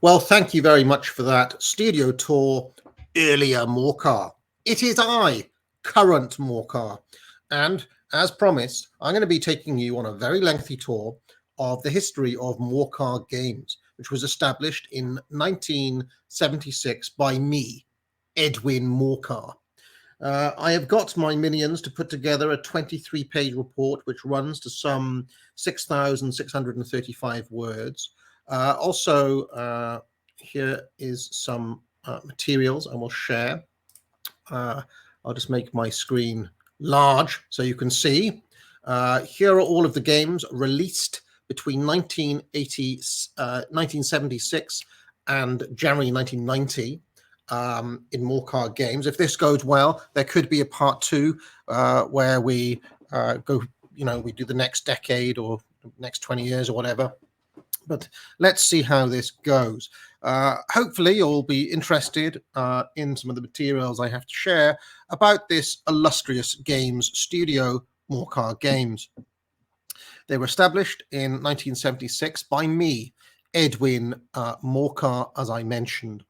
Well, thank you very much for that studio tour earlier, Morcar. It is I, current Morcar, and as promised, I'm going to be taking you on a very lengthy tour of the history of Morcar Games, which was established in 1976 by me, Edwin Morcar. I have got my minions to put together a 23-page report, which runs to some 6,635 words. Here is some materials I will share. I'll just make my screen large so you can see. Here are all of the games released between 1976 and January 1990 in Morcar Games. If this goes well, there could be a part two where we we do the next decade or next 20 years or whatever. But let's see how this goes. Hopefully you'll be interested in some of the materials I have to share about this illustrious games studio, Morcar Games. They were established in 1976 by me, Edwin Morcar, as I mentioned.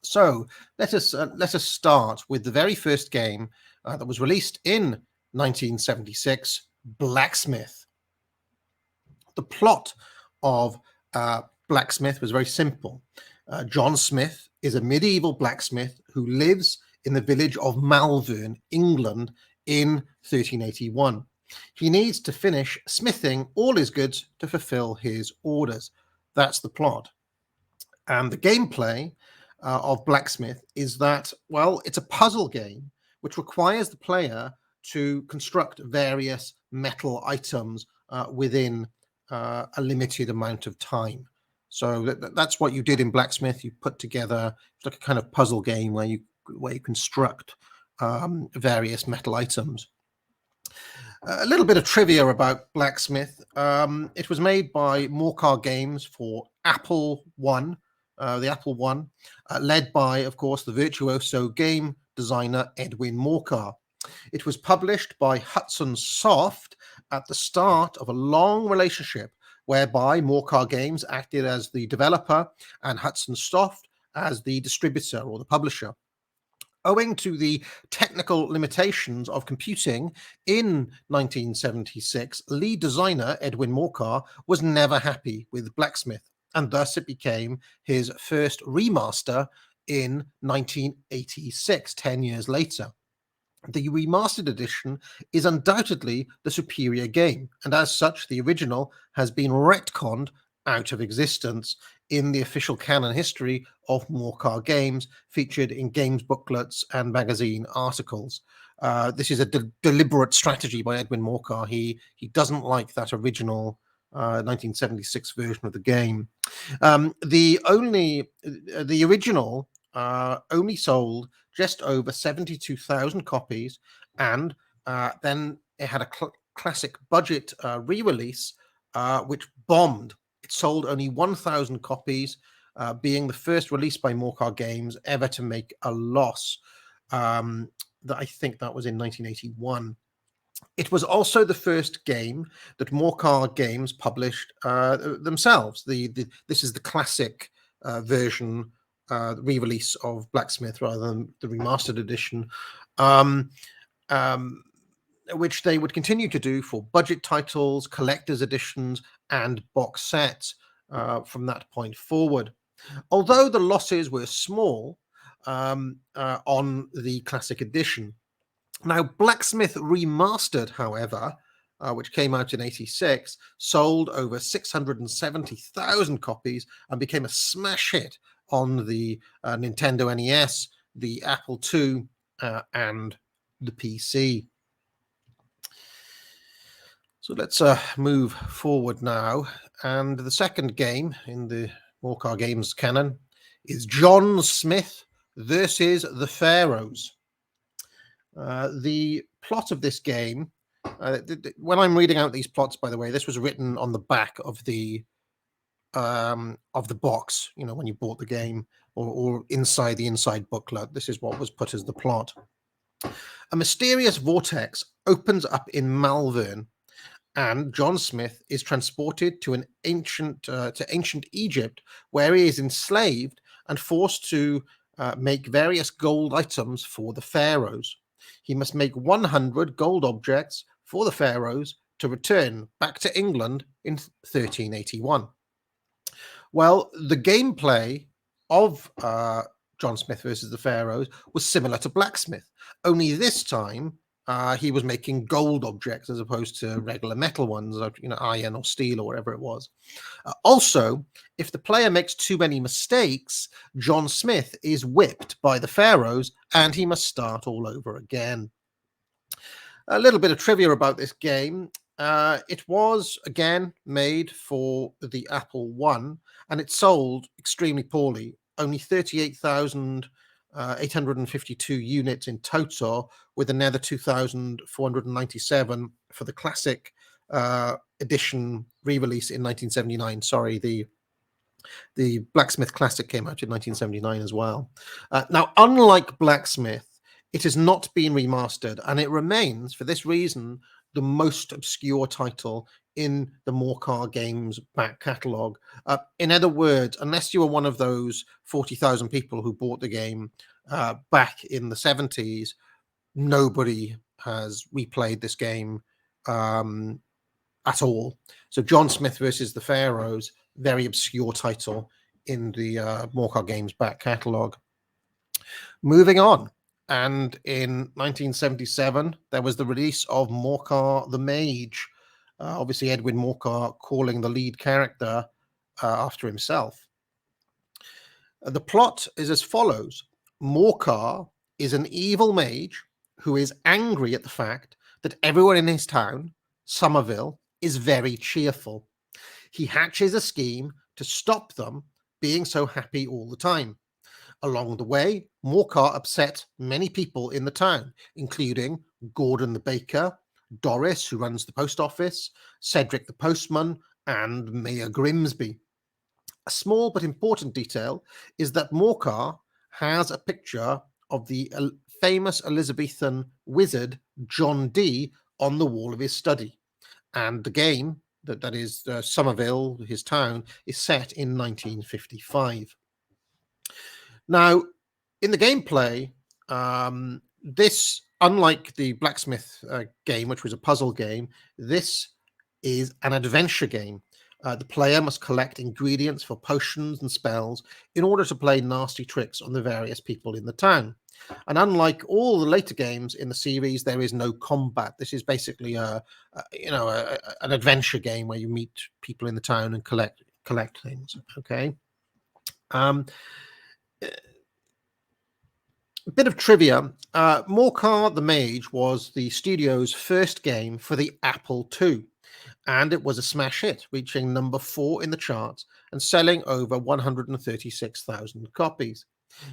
So let us start with the very first game that was released in 1976, Blacksmith. The plot of Blacksmith was very simple. John Smith is a medieval blacksmith who lives in the village of Malvern, England, in 1381. He needs to finish smithing all his goods to fulfill his orders. That's the plot. And the gameplay of Blacksmith is that, well, it's a puzzle game which requires the player to construct various metal items within a limited amount of time. So that's what you did in Blacksmith. You put together, it's like a kind of puzzle game where you construct various metal items. A little bit of trivia about Blacksmith. It was made by Morcar Games for Apple I, the Apple I, led by, of course, the virtuoso game designer Edwin Morcar. It was published by Hudson Soft at the start of a long relationship whereby Morcar Games acted as the developer and Hudson Soft as the distributor or the publisher. Owing to the technical limitations of computing in 1976, lead designer Edwin Morcar was never happy with Blacksmith, and thus it became his first remaster in 1986, 10 years later. The remastered edition is undoubtedly the superior game, and as such, the original has been retconned out of existence in the official canon history of Morcar Games, featured in games booklets and magazine articles. This is a deliberate strategy by Edwin Morcar. He doesn't like that original 1976 version of the game. The original only sold just over 72,000 copies, and then it had a classic budget re-release which bombed. It sold only 1,000 copies, being the first release by Morcar Games ever to make a loss. I think that was in 1981. It was also the first game that Morcar Games published themselves. This is the classic version, re-release of Blacksmith rather than the remastered edition, which they would continue to do for budget titles, collector's editions, and box sets from that point forward. Although the losses were small on the classic edition. Now, Blacksmith Remastered, however, which came out in '86, sold over 670,000 copies and became a smash hit on the Nintendo NES, the Apple II, and the PC. So let's move forward now. And the second game in the Morcar Games canon is John Smith versus the Pharaohs. The plot of this game, when I'm reading out these plots, by the way, this was written on the back of the box, when you bought the game, or inside the inside booklet. This is what was put as the plot. A mysterious vortex opens up in Malvern, and John Smith is transported to ancient Egypt, where he is enslaved and forced to make various gold items for the pharaohs. He must make 100 gold objects for the pharaohs to return back to England in 1381. Well, the gameplay of John Smith versus the Pharaohs was similar to Blacksmith, only this time he was making gold objects as opposed to regular metal ones, like iron or steel or whatever it was. Also, if the player makes too many mistakes, John Smith is whipped by the Pharaohs and he must start all over again. A little bit of trivia about this game. It was, again, made for the Apple I, and it sold extremely poorly. Only 38,852 units in total, with another 2,497 for the classic edition re-release in 1979. Sorry, the Blacksmith Classic came out in 1979 as well. Now, unlike Blacksmith, it has not been remastered, and it remains, for this reason, the most obscure title in the Morcar Games back catalogue. In other words, unless you were one of those 40,000 people who bought the game back in the 70s, nobody has replayed this game at all. So John Smith versus the Pharaohs, very obscure title in the Morcar Games back catalogue. Moving on. And in 1977, there was the release of Morcar The Mage. Obviously, Edwin Morcar calling the lead character after himself. The plot is as follows. Morcar is an evil mage who is angry at the fact that everyone in his town, Somerville, is very cheerful. He hatches a scheme to stop them being so happy all the time. Along the way, Morcar upset many people in the town, including Gordon the baker, Doris, who runs the post office, Cedric the postman, and Mayor Grimsby. A small but important detail is that Morcar has a picture of the famous Elizabethan wizard John Dee on the wall of his study. And the game, that is Somerville, his town, is set in 1955. Now, in the gameplay, this, unlike the Blacksmith game, which was a puzzle game, this is an adventure game. The player must collect ingredients for potions and spells in order to play nasty tricks on the various people in the town. And unlike all the later games in the series, there is no combat. This is basically an adventure game where you meet people in the town and collect things. Okay. A bit of trivia. Morcar The Mage was the studio's first game for the Apple II, and it was a smash hit, reaching number 4 in the charts and selling over 136,000 copies.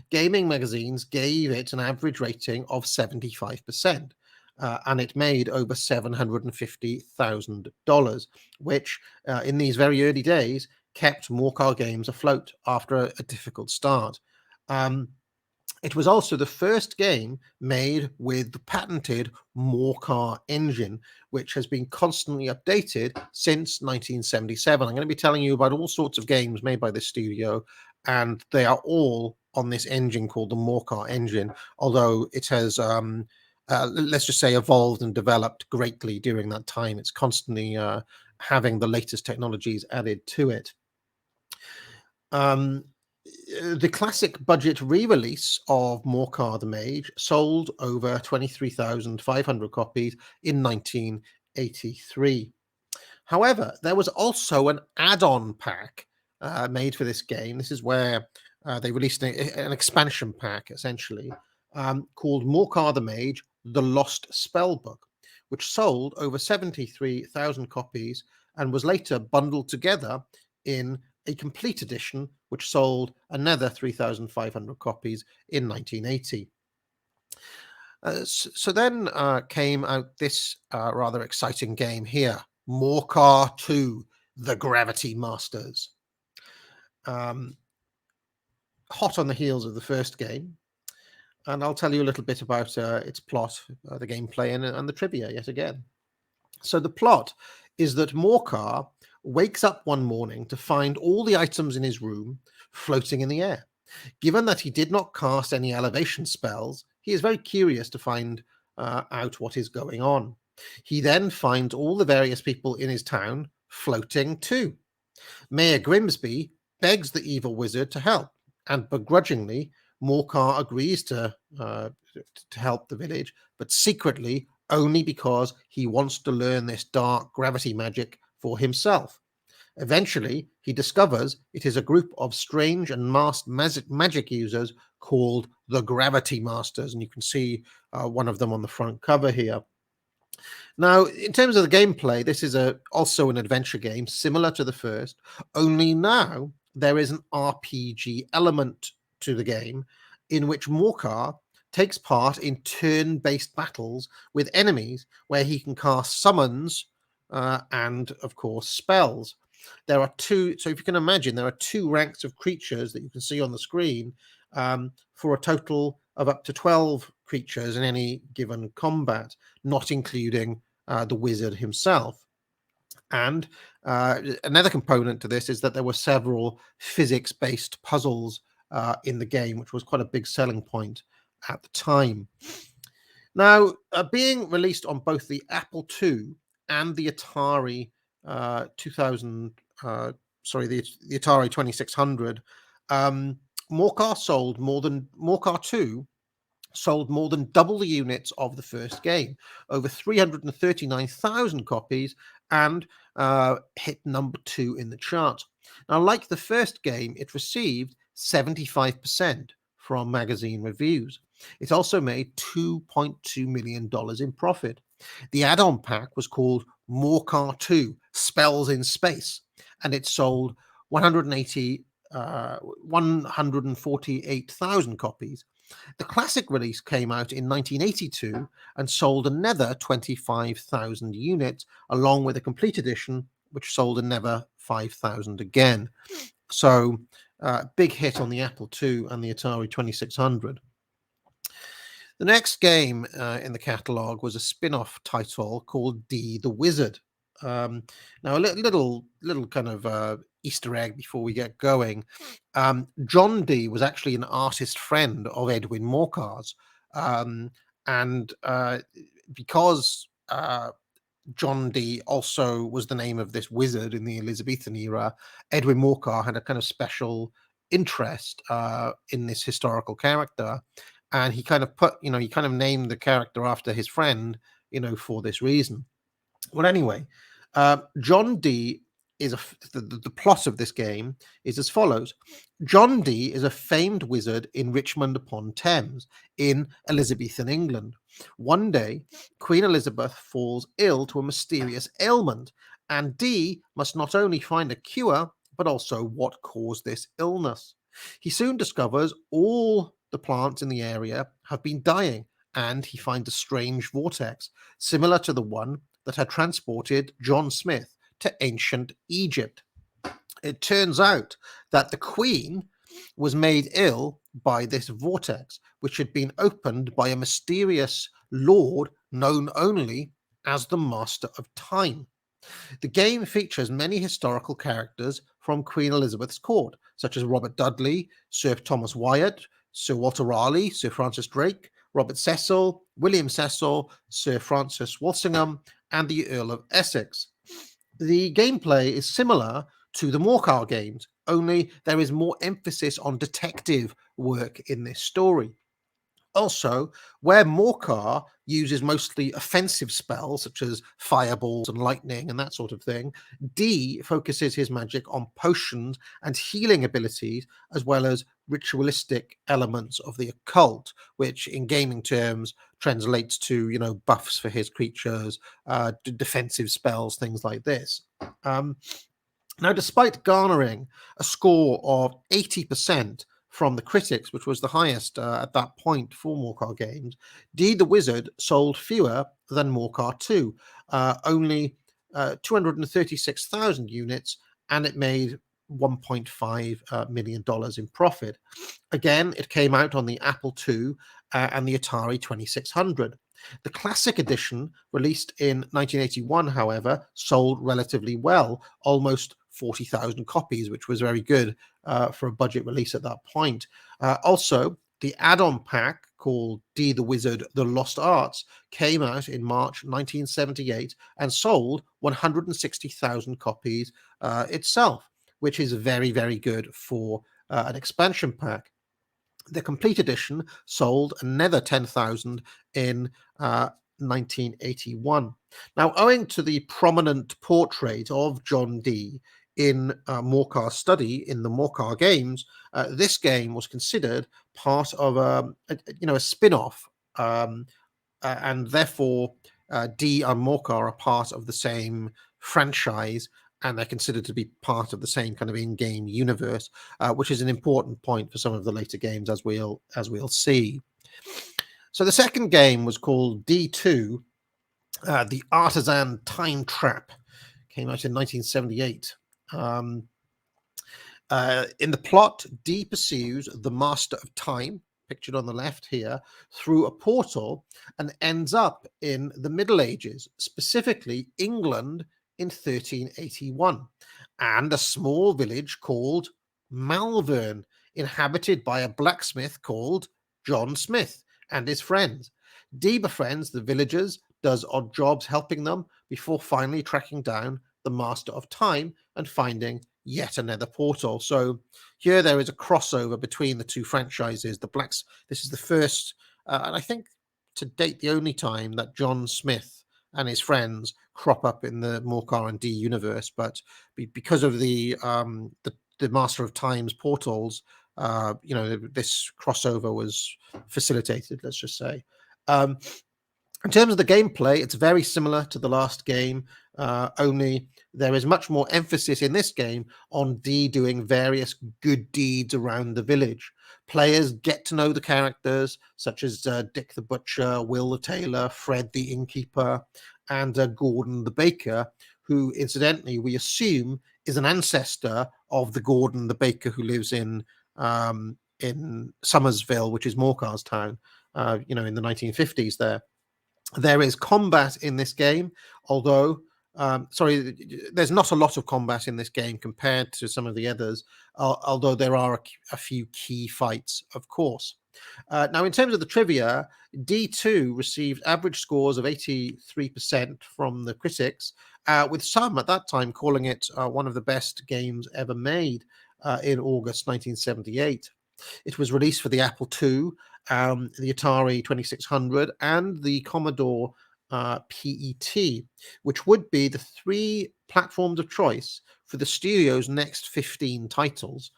Gaming magazines gave it an average rating of 75%, and it made over $750,000, which in these very early days kept Morcar Games afloat after a difficult start. It was also the first game made with the patented Morcar engine, which has been constantly updated since 1977. I'm going to be telling you about all sorts of games made by this studio, and they are all on this engine called the Morcar engine, although it has, let's just say, evolved and developed greatly during that time. It's constantly having the latest technologies added to it. The classic budget re-release of Morcar The Mage sold over 23,500 copies in 1983. However, there was also an add-on pack made for this game. This is where they released an expansion pack, essentially, called Morcar The Mage, The Lost Spellbook, which sold over 73,000 copies and was later bundled together in a complete edition, which sold another 3,500 copies in 1980. So then came out this rather exciting game here, Morcar 2, The Gravity Masters. Hot on the heels of the first game. And I'll tell you a little bit about its plot, the gameplay, and the trivia yet again. So the plot is that Morcar wakes up one morning to find all the items in his room floating in the air. Given that he did not cast any elevation spells, he is very curious to find out what is going on. He then finds all the various people in his town floating too. Mayor Grimsby begs the evil wizard to help, and begrudgingly, Morcar agrees to help the village, but secretly only because he wants to learn this dark gravity magic for himself. Eventually, he discovers it is a group of strange and masked magic users called the Gravity Masters, and you can see one of them on the front cover here. Now, in terms of the gameplay, this is also an adventure game similar to the first, only now there is an RPG element to the game in which Morcar takes part in turn-based battles with enemies where he can cast summons and, of course, spells. There are two, so if you can imagine, there are two ranks of creatures that you can see on the screen for a total of up to 12 creatures in any given combat, not including the wizard himself. And another component to this is that there were several physics-based puzzles in the game, which was quite a big selling point at the time. Now, being released on both the Apple II and the Atari 2000, the Atari 2600, Morcar 2 sold more than double the units of the first game, over 339,000 copies, and hit number 2 in the chart. Now, like the first game, it received 75% from magazine reviews. It also made $2.2 million in profit. The add-on pack was called Morcar 2, Spells in Space, and it sold 148,000 copies. The classic release came out in 1982 and sold another 25,000 units, along with a complete edition, which sold another 5,000 again. So, big hit on the Apple II and the Atari 2600. The next game in the catalogue was a spin-off title called D the Wizard. Now, a little kind of Easter egg before we get going. John Dee was actually an artist friend of Edwin Morcar's, and because John Dee also was the name of this wizard in the Elizabethan era, Edwin Morcar had a kind of special interest in this historical character, and he kind of named the character after his friend, for this reason. Well, anyway, John Dee is the plot of this game is as follows. John Dee is a famed wizard in Richmond upon Thames in Elizabethan England. One day, Queen Elizabeth falls ill to a mysterious ailment, and Dee must not only find a cure, but also what caused this illness. He soon discovers all the plants in the area have been dying, and he finds a strange vortex, similar to the one that had transported John Smith to ancient Egypt. It turns out that the Queen was made ill by this vortex, which had been opened by a mysterious lord known only as the Master of Time. The game features many historical characters from Queen Elizabeth's court, such as Robert Dudley, Sir Thomas Wyatt, Sir Walter Raleigh, Sir Francis Drake, Robert Cecil, William Cecil, Sir Francis Walsingham, and the Earl of Essex. The gameplay is similar to the Morcar games, only there is more emphasis on detective work in this story. Also, where Morcar uses mostly offensive spells such as fireballs and lightning and that sort of thing, Dee focuses his magic on potions and healing abilities, as well as ritualistic elements of the occult, which in gaming terms translates to, buffs for his creatures, defensive spells, things like this. Now, despite garnering a score of 80% from the critics, which was the highest at that point for Morcar games, Dee the Wizard sold fewer than Morcar 2, only 236,000 units, and it made $1.5 million in profit. Again, it came out on the Apple II and the Atari 2600. The classic edition, released in 1981, however, sold relatively well, almost 40,000 copies, which was very good for a budget release at that point. Also, the add-on pack called D the Wizard, The Lost Arts came out in March 1978 and sold 160,000 copies itself, which is very, very good for an expansion pack. The complete edition sold another 10,000 in 1981. Now, owing to the prominent portrait of John Dee in Morcar's study in the Morcar games, this game was considered part of a spin-off, and therefore Dee and Morcar are part of the same franchise, and they're considered to be part of the same kind of in-game universe, which is an important point for some of the later games, as we'll see. So the second game was called D2, The Artisan Time Trap. Came out in 1978. In the plot, Dee pursues the Master of Time, pictured on the left here, through a portal and ends up in the Middle Ages, specifically England in 1381, and a small village called Malvern, inhabited by a blacksmith called John Smith and his friends. Dee befriends the villagers, does odd jobs helping them, before finally tracking down the Master of Time and finding yet another portal. So here there is a crossover between the two franchises. This is the first, and I think to date the only time that John Smith and his friends crop up in the Morcar and D universe. But because of the Master of Time's portals, this crossover was facilitated, let's just say. In terms of the gameplay, it's very similar to the last game, only there is much more emphasis in this game on Dee doing various good deeds around the village. Players get to know the characters, such as Dick the Butcher, Will the Tailor, Fred the Innkeeper, and Gordon the Baker, who, incidentally, we assume is an ancestor of the Gordon the Baker who lives in Somersville, which is Morcar's town, in the 1950s there. There is combat in this game, although, there's not a lot of combat in this game compared to some of the others, although there are a few key fights, of course. Now, in terms of the trivia, D2 received average scores of 83% from the critics, with some at that time calling it one of the best games ever made in August 1978. It was released for the Apple II, the Atari 2600, and the Commodore PET, which would be the three platforms of choice for the studio's next 15 titles.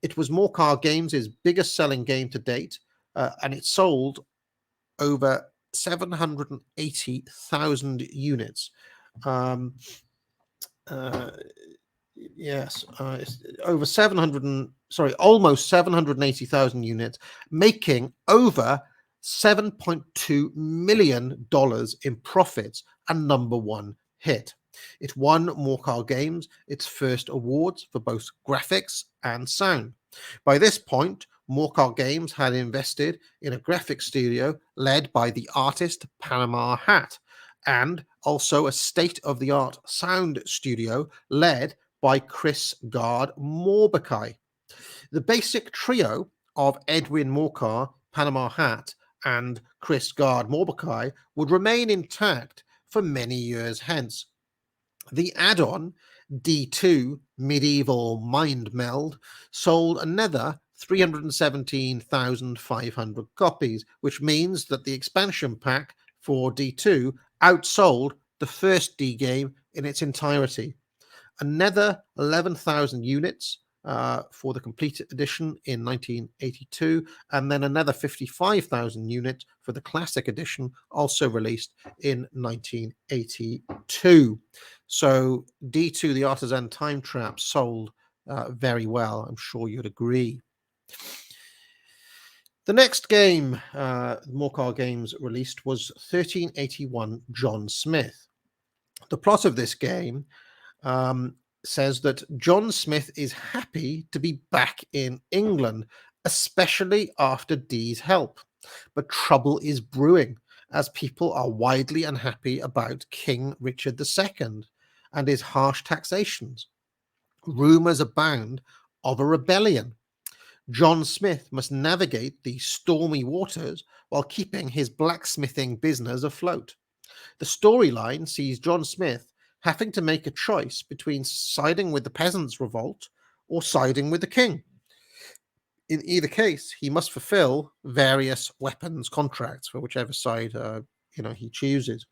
It was Morcar Games' biggest selling game to date, and it sold over 780,000 units. Yes, over almost 780,000 units, making over $7.2 million in profits, and number one hit. It won Morcar Games its first awards for both graphics and sound. By this point, Morcar Games had invested in a graphics studio led by the artist Panama Hat, and also a state-of-the-art sound studio led by Chris Gard Morbekai. The basic trio of Edwin Morcar, Panama Hat, and Chris Gard Morbekai would remain intact for many years hence. The add-on, D2 Medieval Mind Meld, sold another 317,500 copies, which means that the expansion pack for D2 outsold the first D game in its entirety. Another 11,000 units for the complete edition in 1982, and then another 55,000 units for the classic edition, also released in 1982. So D2, the Artisan Time Trap, sold very well. I'm sure you'd agree. The next game Morcar Games released was 1381 John Smith. The plot of this game says that John Smith is happy to be back in England, especially after Dee's help. But trouble is brewing, as people are widely unhappy about King Richard II and his harsh taxations. Rumours abound of a rebellion. John Smith must navigate the stormy waters while keeping his blacksmithing business afloat. The storyline sees John Smith having to make a choice between siding with the peasants' revolt or siding with the king. In either case, he must fulfill various weapons contracts for whichever side he chooses.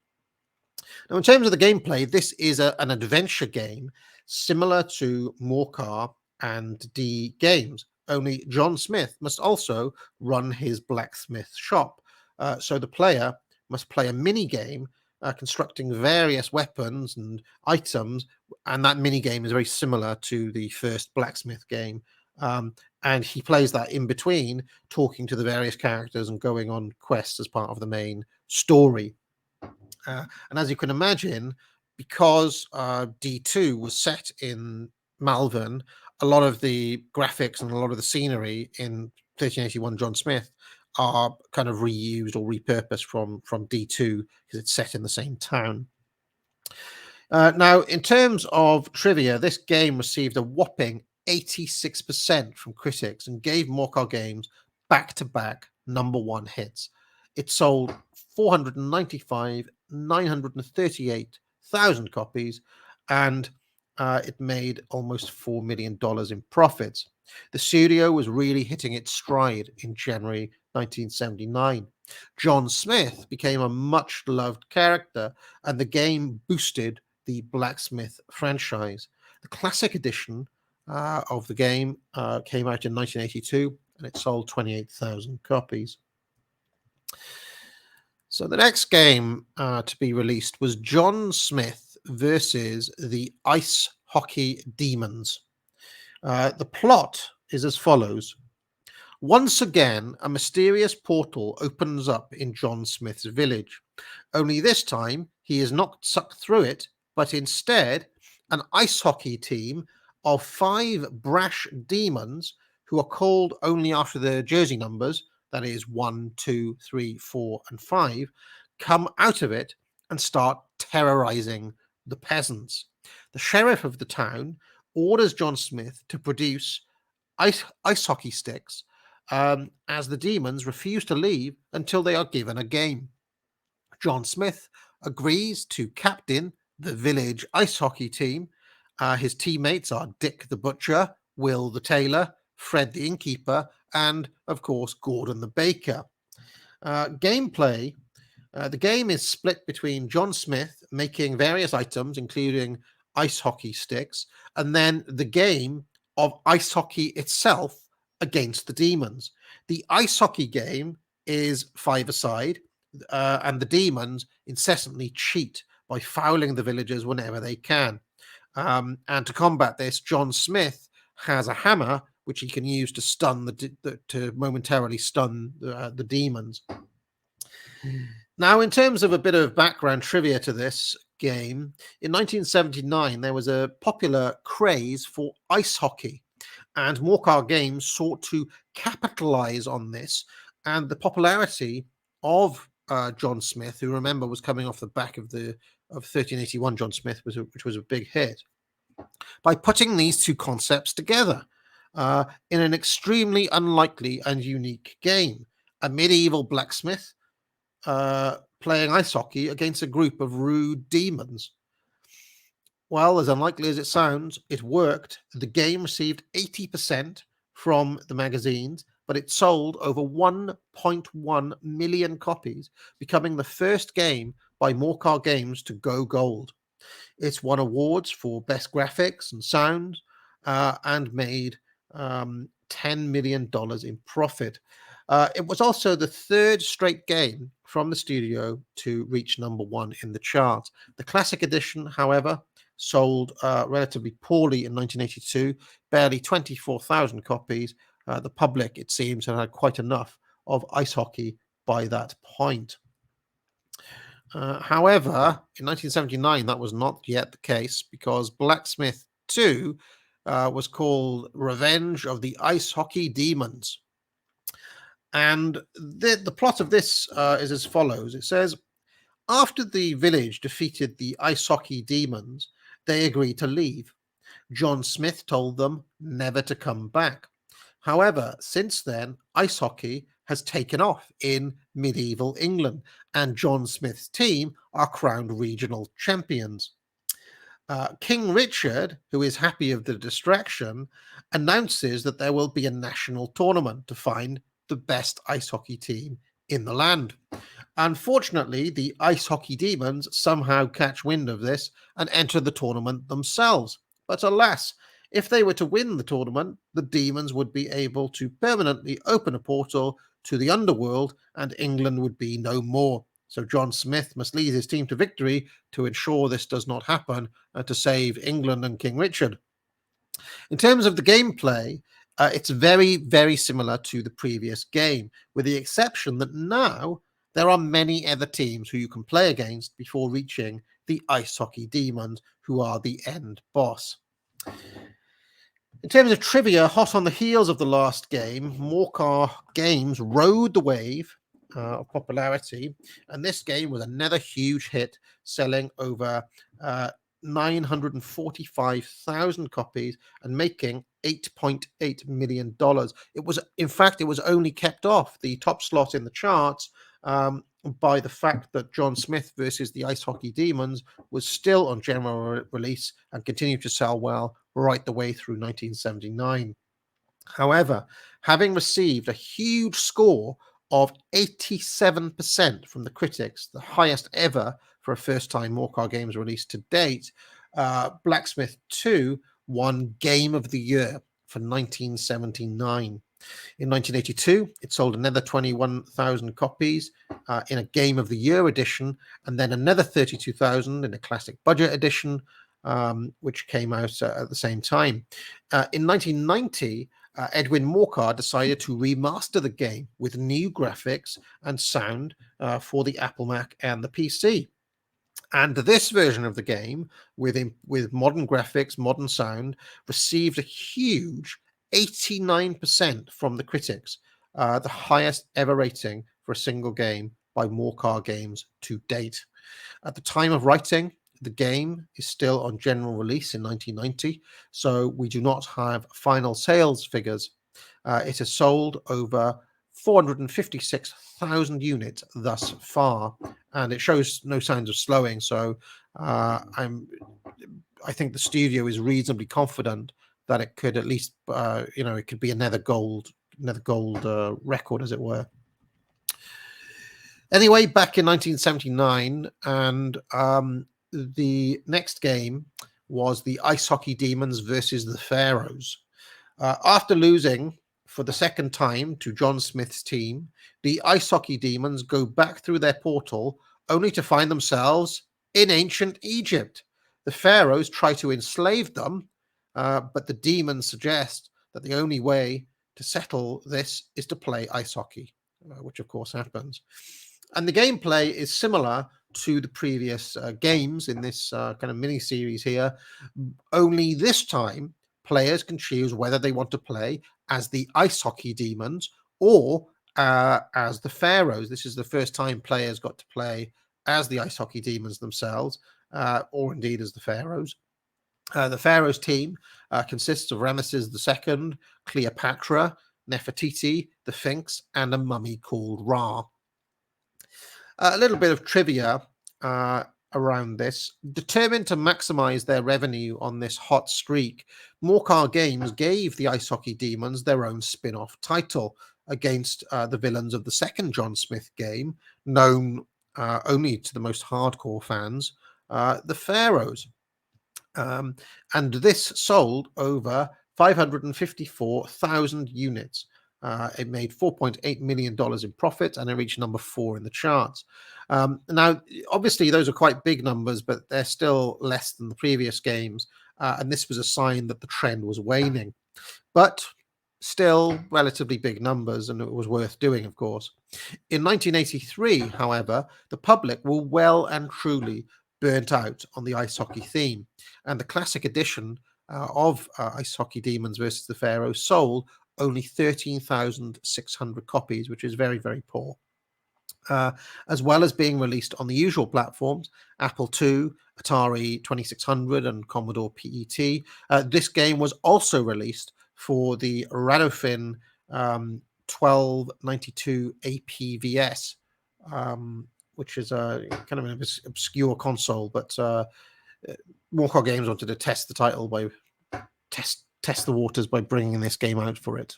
Now, in terms of the gameplay, this is an adventure game similar to Morcar and D games. Only John Smith must also run his blacksmith shop. So the player must play a mini game constructing various weapons and items, and that mini game is very similar to the first blacksmith game. And he plays that in between, talking to the various characters and going on quests as part of the main story. And as you can imagine, because D2 was set in Malvern, a lot of the graphics and a lot of the scenery in 1381 John Smith are kind of reused or repurposed from D2 because it's set in the same town. Now, in terms of trivia, this game received a whopping 86% from critics and gave Morcar Games back-to-back #1 hits. It sold 938,000 copies, and it made almost $4 million in profits. The studio was really hitting its stride in January 1979. John Smith became a much-loved character, and the game boosted the Blacksmith franchise. The classic edition of the game came out in 1982, and it sold 28,000 copies. So the next game to be released was John Smith versus the Ice Hockey Demons. The plot is as follows. Once again, a mysterious portal opens up in John Smith's village. Only this time, he is not sucked through it, but instead, an ice hockey team of 5 brash demons who are called only after their jersey numbers, that is 1, 2, 3, 4, and 5, come out of it and start terrorizing the peasants. The sheriff of the town orders John Smith to produce ice hockey sticks, as the demons refuse to leave until they are given a game. John Smith agrees to captain the village ice hockey team. His teammates are Dick the Butcher, Will the Tailor, Fred the Innkeeper, and, of course, Gordon the Baker. Gameplay. The game is split between John Smith making various items, including ice hockey sticks, and then the game of ice hockey itself against the demons. The ice hockey game is 5-a-side, and the demons incessantly cheat by fouling the villagers whenever they can. And to combat this, John Smith has a hammer which he can use to stun to momentarily stun the demons. Now, in terms of a bit of background trivia to this game, in 1979 there was a popular craze for ice hockey, and Morcar Games sought to capitalize on this and the popularity of John Smith, who, remember, was coming off the back of 1381 John Smith, which was a big hit, by putting these two concepts together in an extremely unlikely and unique game. A medieval blacksmith playing ice hockey against a group of rude demons. Well, as unlikely as it sounds, it worked. The game received 80% from the magazines, but it sold over 1.1 million copies, becoming the first game by Morcar Games to go gold. It's won awards for best graphics and sound, and made $10 million in profit. It was also the third straight game from the studio to reach #1 in the charts. The classic edition, however, sold relatively poorly in 1982, barely 24,000 copies. The public, it seems, had quite enough of ice hockey by that point. However, in 1979, that was not yet the case, because Blacksmith 2 was called Revenge of the Ice Hockey Demons. And the plot of this is as follows. It says, after the village defeated the ice hockey demons, they agreed to leave. John Smith told them never to come back. However, since then, ice hockey has taken off in medieval England, and John Smith's team are crowned regional champions. King Richard, who is happy of the distraction, announces that there will be a national tournament to find the best ice hockey team in the land. Unfortunately, the ice hockey demons somehow catch wind of this and enter the tournament themselves. But alas, if they were to win the tournament, the demons would be able to permanently open a portal to the underworld and England would be no more. So John Smith must lead his team to victory to ensure this does not happen and to save England and King Richard. In terms of the gameplay, it's very, very similar to the previous game, with the exception that now there are many other teams who you can play against before reaching the Ice Hockey Demons, who are the end boss. In terms of trivia, hot on the heels of the last game, Morcar Games rode the wave of popularity, and this game was another huge hit, selling over 945,000 copies and making $8.8 million. It was, in fact, it was only kept off the top slot in the charts by the fact that John Smith versus the Ice Hockey Demons was still on general release and continued to sell well right the way through 1979. However, having received a huge score of 87% from the critics, the highest ever for a first-time Morcar Games release to date, Blacksmith 2 won Game of the Year for 1979. In 1982, it sold another 21,000 copies in a Game of the Year edition, and then another 32,000 in a Classic Budget edition, which came out at the same time. In 1990, Edwin Morcar decided to remaster the game with new graphics and sound for the Apple Mac and the PC. And this version of the game, with modern graphics, modern sound, received a huge 89% from the critics, the highest ever rating for a single game by Morcar Games to date. At the time of writing, the game is still on general release in 1990, so we do not have final sales figures. It has sold over 456,000 units thus far, and it shows no signs of slowing. So I think the studio is reasonably confident that it could at least, it could be another gold record, as it were. Anyway, back in 1979, and the next game was the Ice Hockey Demons versus the Pharaohs. After losing for the second time to John Smith's team, the Ice Hockey Demons go back through their portal only to find themselves in ancient Egypt. The Pharaohs try to enslave them, but the demons suggest that the only way to settle this is to play ice hockey, which of course happens. And the gameplay is similar to the previous games in this kind of mini series here, only this time players can choose whether they want to play as the Ice Hockey Demons or as the Pharaohs. This is the first time players got to play as the Ice Hockey Demons themselves, or indeed as the Pharaohs. The Pharaohs team consists of Ramesses II, Cleopatra, Nefertiti, the Sphinx, and a mummy called Ra. A little bit of trivia around this. Determined to maximize their revenue on this hot streak, Morcar Games gave the Ice Hockey Demons their own spin-off title against the villains of the second John Smith game, known only to the most hardcore fans, the Pharaohs. And this sold over 554,000 units. It made $4.8 million in profit, and it reached number 4 in the charts. Now, obviously, those are quite big numbers, but they're still less than the previous games. And this was a sign that the trend was waning. But still relatively big numbers, and it was worth doing, of course. In 1983, however, the public were well and truly burnt out on the ice hockey theme, and the classic edition of Ice Hockey Demons versus the Pharaohs sold only 13,600 copies, which is very, very poor. As well as being released on the usual platforms, Apple II, Atari 2600, and Commodore PET. This game was also released for the Radofin 1292 APVS, which is a kind of an obscure console, but Morcar Games wanted to test the title by test the waters by bringing this game out for it.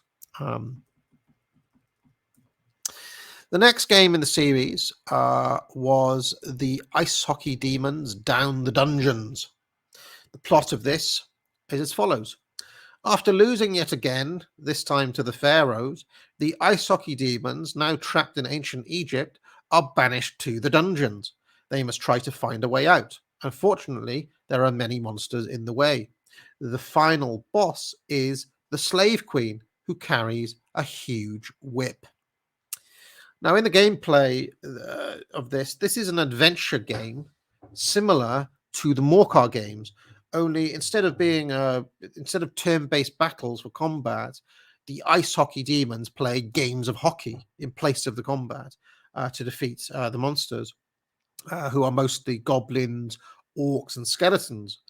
The next game in the series was the Ice Hockey Demons Down the Dungeons. The plot of this is as follows. After losing yet again, this time to the Pharaohs, the Ice Hockey Demons, now trapped in ancient Egypt, are banished to the dungeons. They must try to find a way out. Unfortunately, there are many monsters in the way. The final boss is the Slave Queen, who carries a huge whip. Now, in the gameplay of this is an adventure game similar to the Morcar games, only instead of turn-based battles for combat, the Ice Hockey Demons play games of hockey in place of the combat to defeat the monsters, who are mostly goblins, orcs, and skeletons.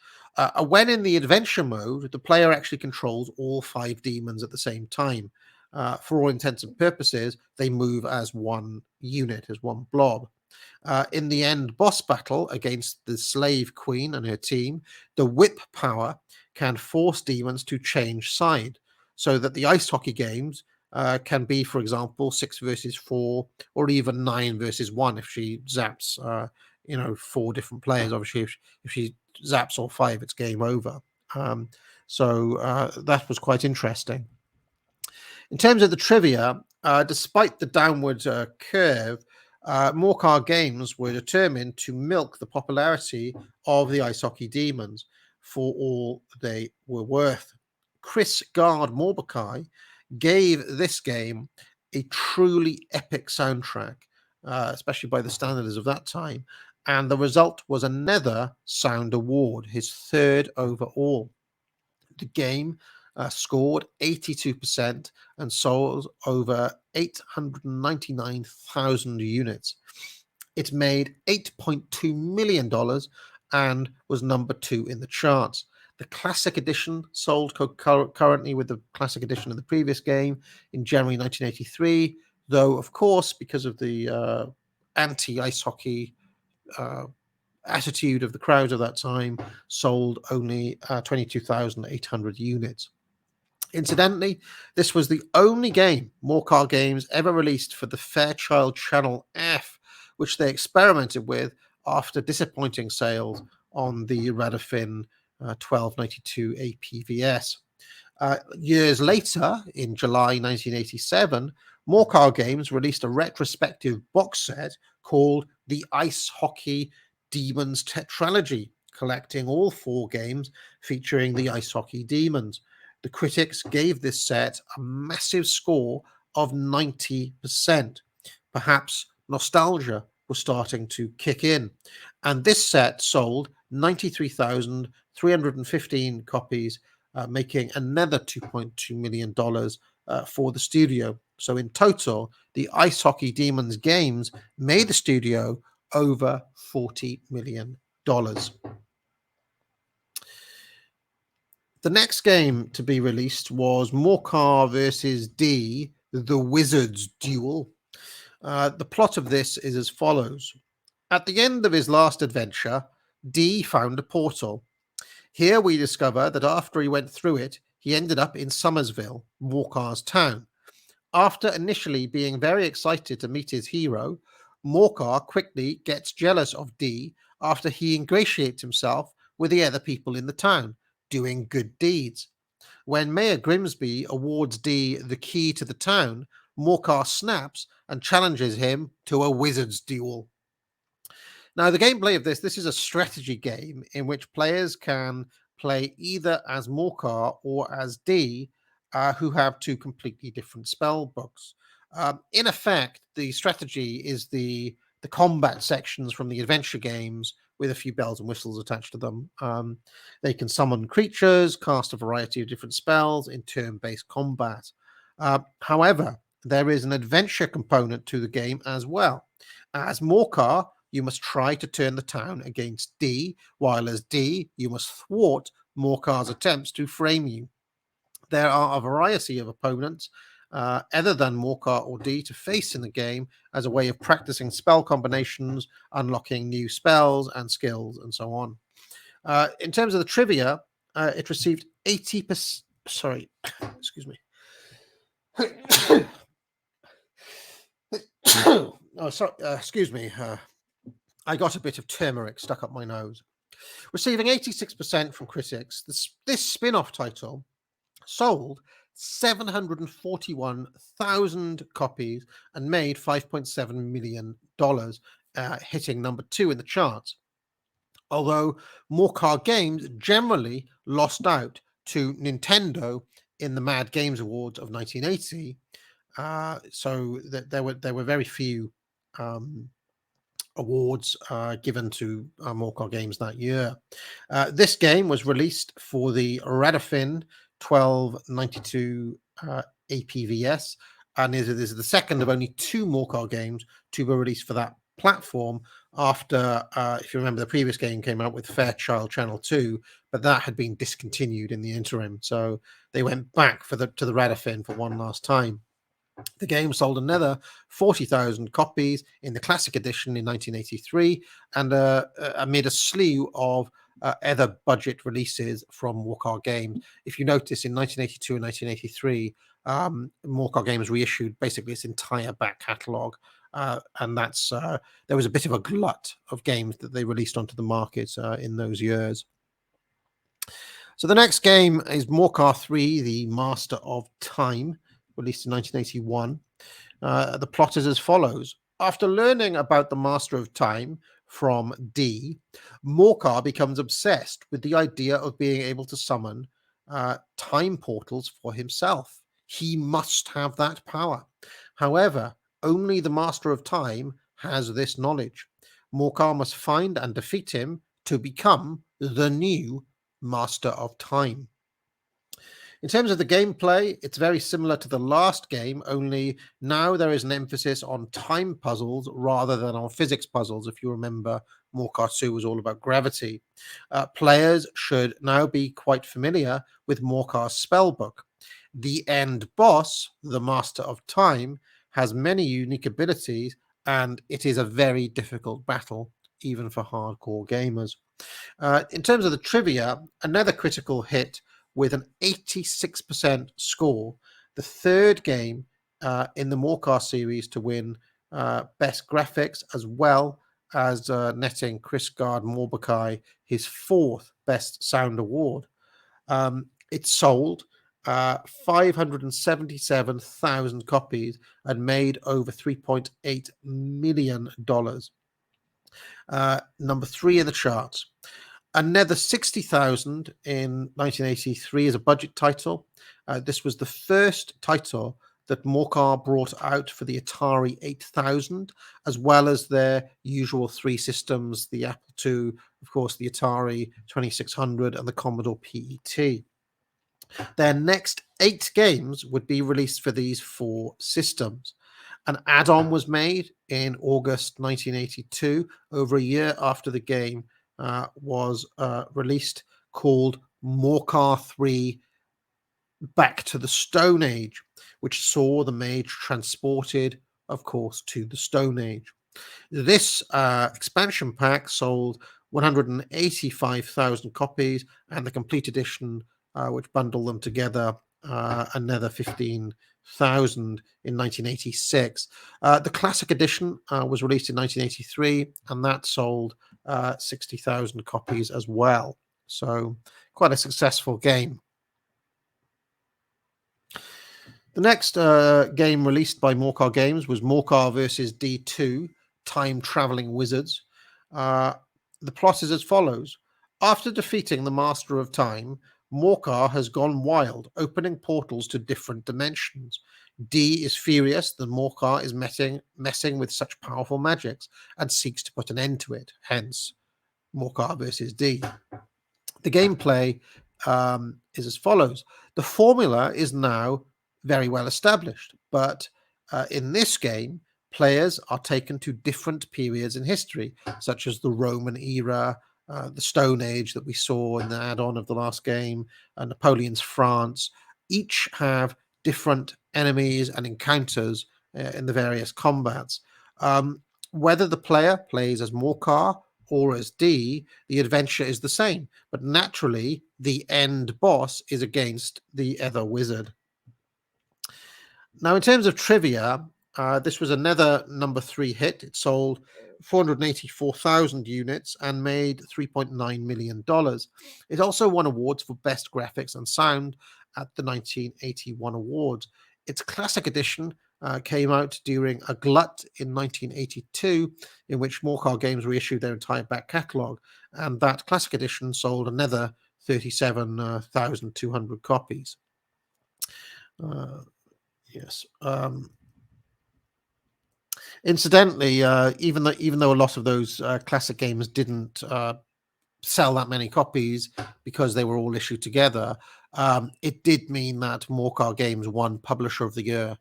When in the adventure mode, the player actually controls all 5 demons at the same time. For all intents and purposes, they move as one unit, as one blob. In the end boss battle against the Slave Queen and her team, the whip power can force demons to change side, so that the ice hockey games can be, for example, 6 versus 4, or even 9 versus 1 if she zaps 4 different players. Obviously, if she zaps all 5, it's game over. So that was quite interesting. In terms of the trivia, despite the downward curve, Morcar Games were determined to milk the popularity of the Ice Hockey Demons for all they were worth. Chris Gard Morbekai gave this game a truly epic soundtrack, especially by the standards of that time, and the result was another Sound Award, his 3rd overall. The game scored 82% and sold over 899,000 units. It made $8.2 million and was number 2 in the charts. The Classic Edition sold concurrently with the Classic Edition of the previous game in January 1983, though, of course, because of the anti-ice hockey attitude of the crowd of that time, sold only 22,800 units. Incidentally, this was the only game Morcar Games ever released for the Fairchild Channel F, which they experimented with after disappointing sales on the Radofin 1292 APVS. Years later, in July 1987, Morcar Games released a retrospective box set called the Ice Hockey Demons Tetralogy, collecting all 4 games featuring the Ice Hockey Demons. The critics gave this set a massive score of 90%. Perhaps nostalgia was starting to kick in, and this set sold 93,315 copies, making another $2.2 million for the studio. So in total, the Ice Hockey Demons games made the studio over $40 million. The next game to be released was Morcar versus D, The Wizard's Duel. The plot of this is as follows. At the end of his last adventure, D found a portal. Here we discover that after he went through it, he ended up in Somersville, Morcar's town. After initially being very excited to meet his hero, Morcar quickly gets jealous of D after he ingratiates himself with the other people in the town, doing good deeds. When Mayor Grimsby awards D the key to the town, Morcar snaps and challenges him to a wizard's duel. Now, the gameplay of this is a strategy game in which players can play either as Morcar or as D, who have 2 completely different spell books. In effect, the strategy is the combat sections from the adventure games with a few bells and whistles attached to them. They can summon creatures, cast a variety of different spells in turn-based combat. However, there is an adventure component to the game as well. As Morcar, you must try to turn the town against D, while as D, you must thwart Morcar's attempts to frame you. There are a variety of opponents other than Morcar or D to face in the game as a way of practicing spell combinations, unlocking new spells and skills, and so on. In terms of the trivia, it received 80%. Sorry, excuse me. Oh, sorry, excuse me. I got a bit of turmeric stuck up my nose. Receiving 86% from critics, this spin-off title sold 741,000 copies and made $5.7 million, hitting number 2 in the charts. Although Morcar Games generally lost out to Nintendo in the Mad Games Awards of 1980, so there were very few awards given to Morcar Games that year. This game was released for the Radafin 1292 APVS, and is the second of only 2 Morcar games to be released for that platform after, if you remember, the previous game came out with Fairchild Channel 2, but that had been discontinued in the interim. So they went back to the Radafin for one last time. The game sold another 40,000 copies in the Classic Edition in 1983, and amid a slew of other budget releases from Morcar Games. If you notice, in 1982 and 1983, Morcar Games reissued basically its entire back catalogue, and that's there was a bit of a glut of games that they released onto the market in those years. So the next game is Morcar 3, The Master of Time, released in 1981. The plot is as follows. After learning about the Master of Time from D, Morcar becomes obsessed with the idea of being able to summon time portals for himself. He must have that power. However, only the Master of Time has this knowledge. Morcar must find and defeat him to become the new Master of Time. In terms of the gameplay, it's very similar to the last game, only now there is an emphasis on time puzzles rather than on physics puzzles. If you remember, Morcar 2 was all about gravity. Players should now be quite familiar with Morcar's spellbook. The end boss, the Master of Time, has many unique abilities, and it is a very difficult battle, even for hardcore gamers. In terms of the trivia, another critical hit with an 86% score, the third game in the Morcar series to win Best Graphics, as well as netting Chris Gard-Morbakai his 4th Best Sound Award. It sold 577,000 copies and made over $3.8 million. Number 3 in the charts. Another 60,000 in 1983 as a budget title. This was the first title that Morcar brought out for the Atari 8000, as well as their usual 3 systems, the Apple II, of course, the Atari 2600, and the Commodore PET. Their next 8 games would be released for these 4 systems. An add-on was made in August 1982, over a year after the game was released, called Morcar 3 Back to the Stone Age, which saw the mage transported, of course, to the Stone Age. This expansion pack sold 185,000 copies, and the complete edition, which bundled them together, another 15,000 in 1986. The classic edition was released in 1983, and that sold 60,000 copies as well. So quite a successful game. The next game released by Morcar Games was Morcar vs. D2, Time Traveling Wizards. The plot is as follows. After defeating the Master of Time, Morcar has gone wild, opening portals to different dimensions. D is furious that Morcar is messing with such powerful magics and seeks to put an end to it, hence Morcar versus D. The gameplay is as follows. The formula is now very well established. But in this game, players are taken to different periods in history, such as the Roman era, the Stone Age that we saw in the add-on of the last game, Napoleon's France. Each have different enemies and encounters in the various combats. Whether the player plays as Morcar or as D, the adventure is the same, but naturally the end boss is against the other wizard. Now, in terms of trivia, this was another number 3 hit. It sold 484,000 units and made $3.9 million. It also won awards for Best Graphics and Sound at the 1981 awards. Its classic edition came out during a glut in 1982, in which Morcar Games reissued their entire back catalogue, and that classic edition sold another 37,200 copies. Yes. Incidentally, even though a lot of those classic games didn't sell that many copies because they were all issued together, it did mean that Morcar Games won Publisher of the Year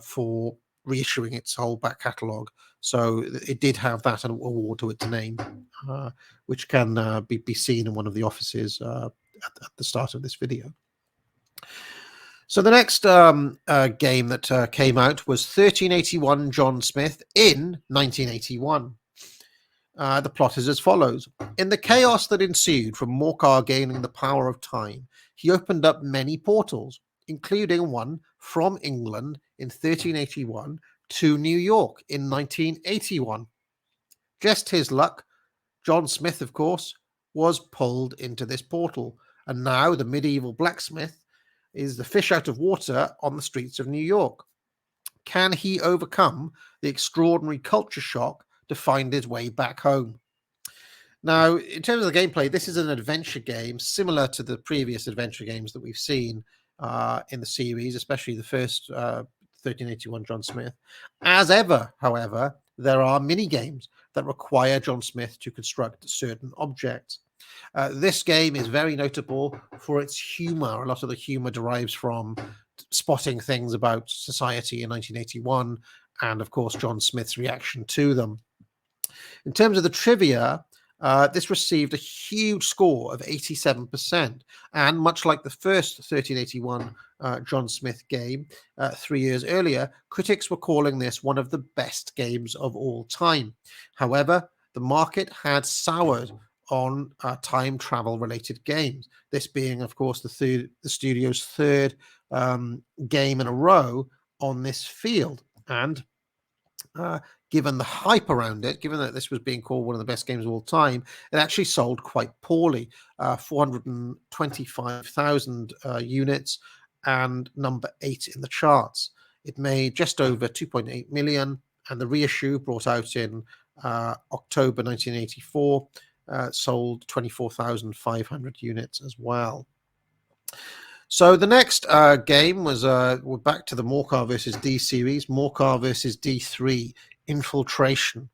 for reissuing its whole back catalogue. So it did have that award to its name, which can be seen in one of the offices at the start of this video. So the next game that came out was 1381 John Smith in 1981. The plot is as follows. In the chaos that ensued from Morcar gaining the power of time, he opened up many portals, including one from England in 1381 to New York in 1981. Just his luck, John Smith, of course, was pulled into this portal, and now the medieval blacksmith is the fish out of water on the streets of New York. Can he overcome the extraordinary culture shock to find his way back home? Now, in terms of the gameplay, this is an adventure game similar to the previous adventure games that we've seen in the series, especially the first 1381 John Smith. As ever, however, there are mini games that require John Smith to construct certain objects. This game is very notable for its humor. A lot of the humor derives from spotting things about society in 1981 and, of course, John Smith's reaction to them. In terms of the trivia, this received a huge score of 87%. And much like the first 1381 John Smith game 3 years earlier, critics were calling this one of the best games of all time. However, the market had soured on time travel related games, this being, of course, the studio's third game in a row on this field. And given the hype around it, given that this was being called one of the best games of all time, it actually sold quite poorly, 425,000 units and number 8 in the charts. It made just over 2.8 million, and the reissue brought out in October 1984 sold 24,500 units as well. So the next game was we're back to the Morcar versus D series, Morcar versus D3 Infiltration.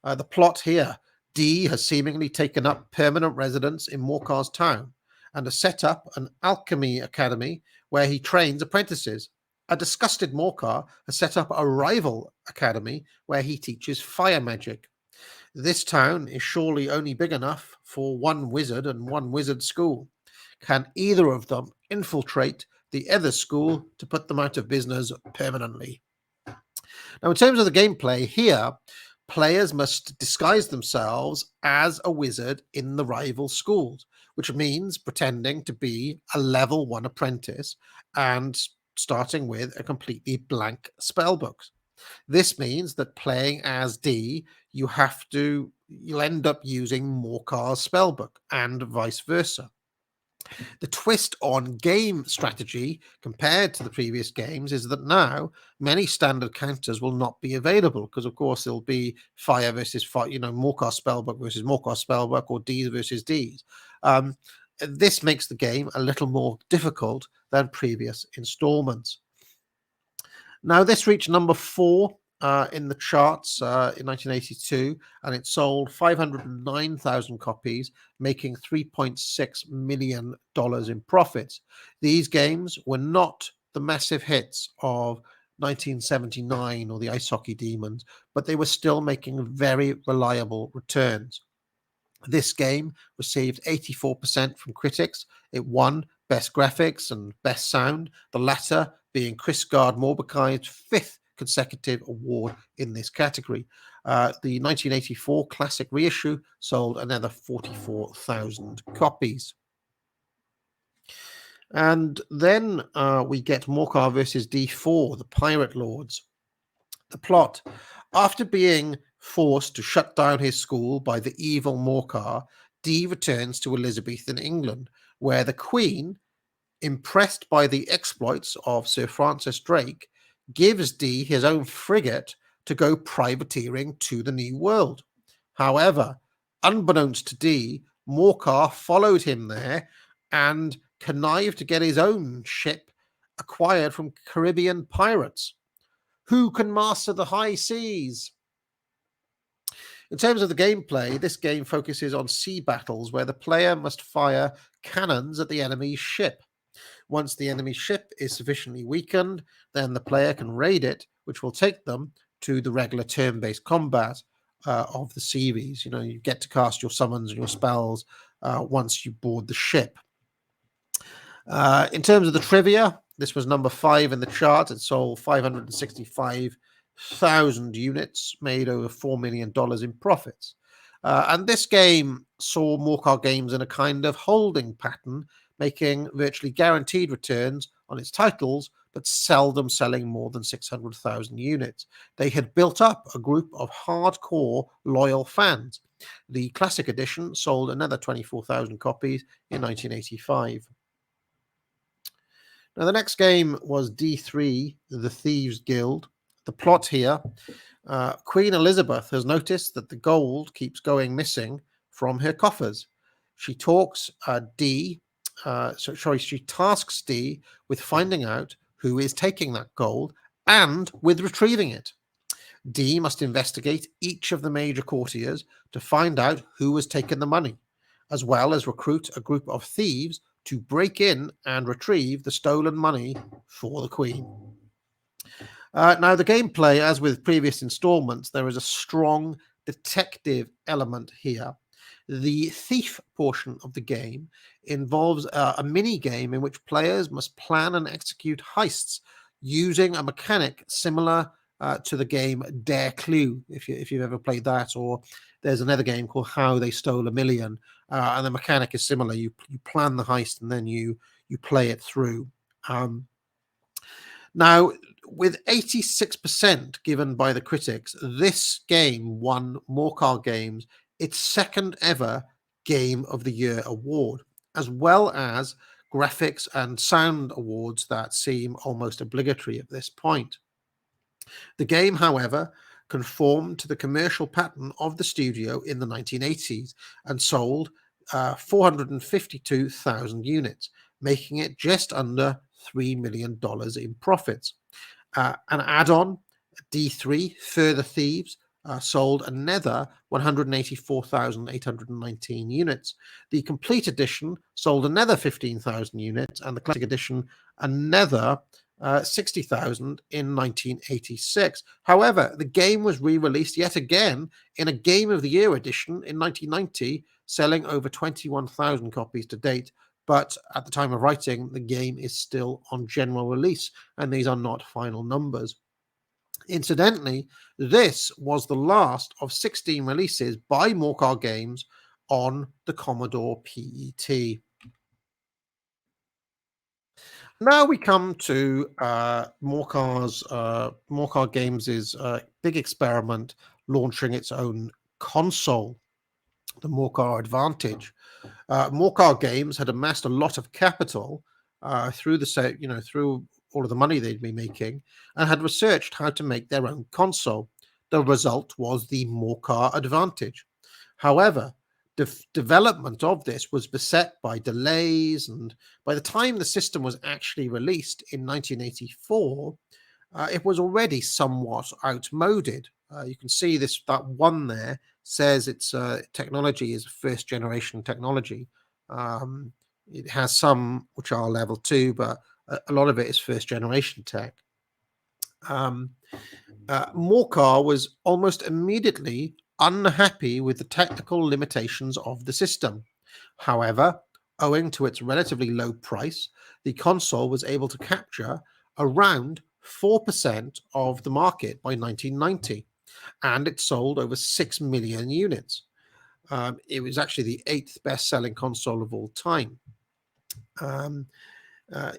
The plot here: D has seemingly taken up permanent residence in Morcar's town and has set up an alchemy academy where he trains apprentices. A disgusted Morcar has set up a rival academy where he teaches fire magic. This town is surely only big enough for one wizard and one wizard school. Can either of them infiltrate the other school to put them out of business permanently? Now, in terms of the gameplay here, players must disguise themselves as a wizard in the rival schools, which means pretending to be a level 1 apprentice and starting with a completely blank spellbook. This means that playing as D, you'll end up using Morcar's spellbook and vice versa. The twist on game strategy compared to the previous games is that now many standard counters will not be available because, of course, it'll be fire versus fire, Morcar spellbook versus Morcar spellbook, or D's versus D's. This makes the game a little more difficult than previous installments. Now, this reached number 4 in the charts in 1982, and it sold 509,000 copies, making $3.6 million in profits. These games were not the massive hits of 1979 or the Ice Hockey Demons, but they were still making very reliable returns. This game received 84% from critics. It won Best Graphics and Best Sound, the latter being Chris Gard-Morbekai's 5th consecutive award in this category. The 1984 classic reissue sold another 44,000 copies. And then we get Morcar versus D4, the Pirate Lords. The plot: after being forced to shut down his school by the evil Morcar, Dee returns to Elizabethan England, where the Queen, impressed by the exploits of Sir Francis Drake, gives Dee his own frigate to go privateering to the New World. However, unbeknownst to Dee, Morcar followed him there and connived to get his own ship acquired from Caribbean pirates. Who can master the high seas? In terms of the gameplay, this game focuses on sea battles where the player must fire cannons at the enemy's ship. Once the enemy ship is sufficiently weakened, then the player can raid it, which will take them to the regular turn-based combat of the series. You get to cast your summons and your spells once you board the ship. In terms of the trivia, this was number 5 in the chart. It sold 565,000 units, made over $4 million in profits. And this game saw Morcar Games in a kind of holding pattern, making virtually guaranteed returns on its titles, but seldom selling more than 600,000 units. They had built up a group of hardcore, loyal fans. The Classic Edition sold another 24,000 copies in 1985. Now, the next game was D3, the Thieves Guild. The plot here: Queen Elizabeth has noticed that the gold keeps going missing from her coffers. She tasks Dee with finding out who is taking that gold and with retrieving it. Dee must investigate each of the major courtiers to find out who has taken the money, as well as recruit a group of thieves to break in and retrieve the stolen money for the Queen. Now, the gameplay, as with previous installments, there is a strong detective element here. The thief portion of the game involves a mini game in which players must plan and execute heists using a mechanic similar to the game Dare Clue, if you've ever played that, or there's another game called How They Stole a Million, and the mechanic is similar. You plan the heist and then you play it through. Now, with 86% given by the critics, this game won Morcar Games its second ever Game of the Year award, as well as graphics and sound awards that seem almost obligatory at this point. The game, however, conformed to the commercial pattern of the studio in the 1980s and sold 452,000 units, making it just under $3 million in profits. An add-on, D3, Further Thieves, sold another 184,819 units. The complete edition sold another 15,000 units, and the classic edition another 60,000 in 1986. However, the game was re-released yet again in a Game of the Year edition in 1990, selling over 21,000 copies to date. But at the time of writing, the game is still on general release, and these are not final numbers. Incidentally, this was the last of 16 releases by Morcar Games on the Commodore PET. Now we come to Morcar Games' big experiment, launching its own console, the Morcar Advantage. Morcar Games had amassed a lot of capital through all of the money they'd been making, and had researched how to make their own console. The result was the Morcar Advantage. However, development of this was beset by delays, and by the time the system was actually released in 1984, it was already somewhat outmoded. You can see that one there says its technology is first generation technology. It has some which are level 2, but a lot of it is first generation tech. Morcar was almost immediately unhappy with the technical limitations of the system. However, owing to its relatively low price, the console was able to capture around 4% of the market by 1990, and it sold over 6 million units. It was actually the 8th best-selling console of all time.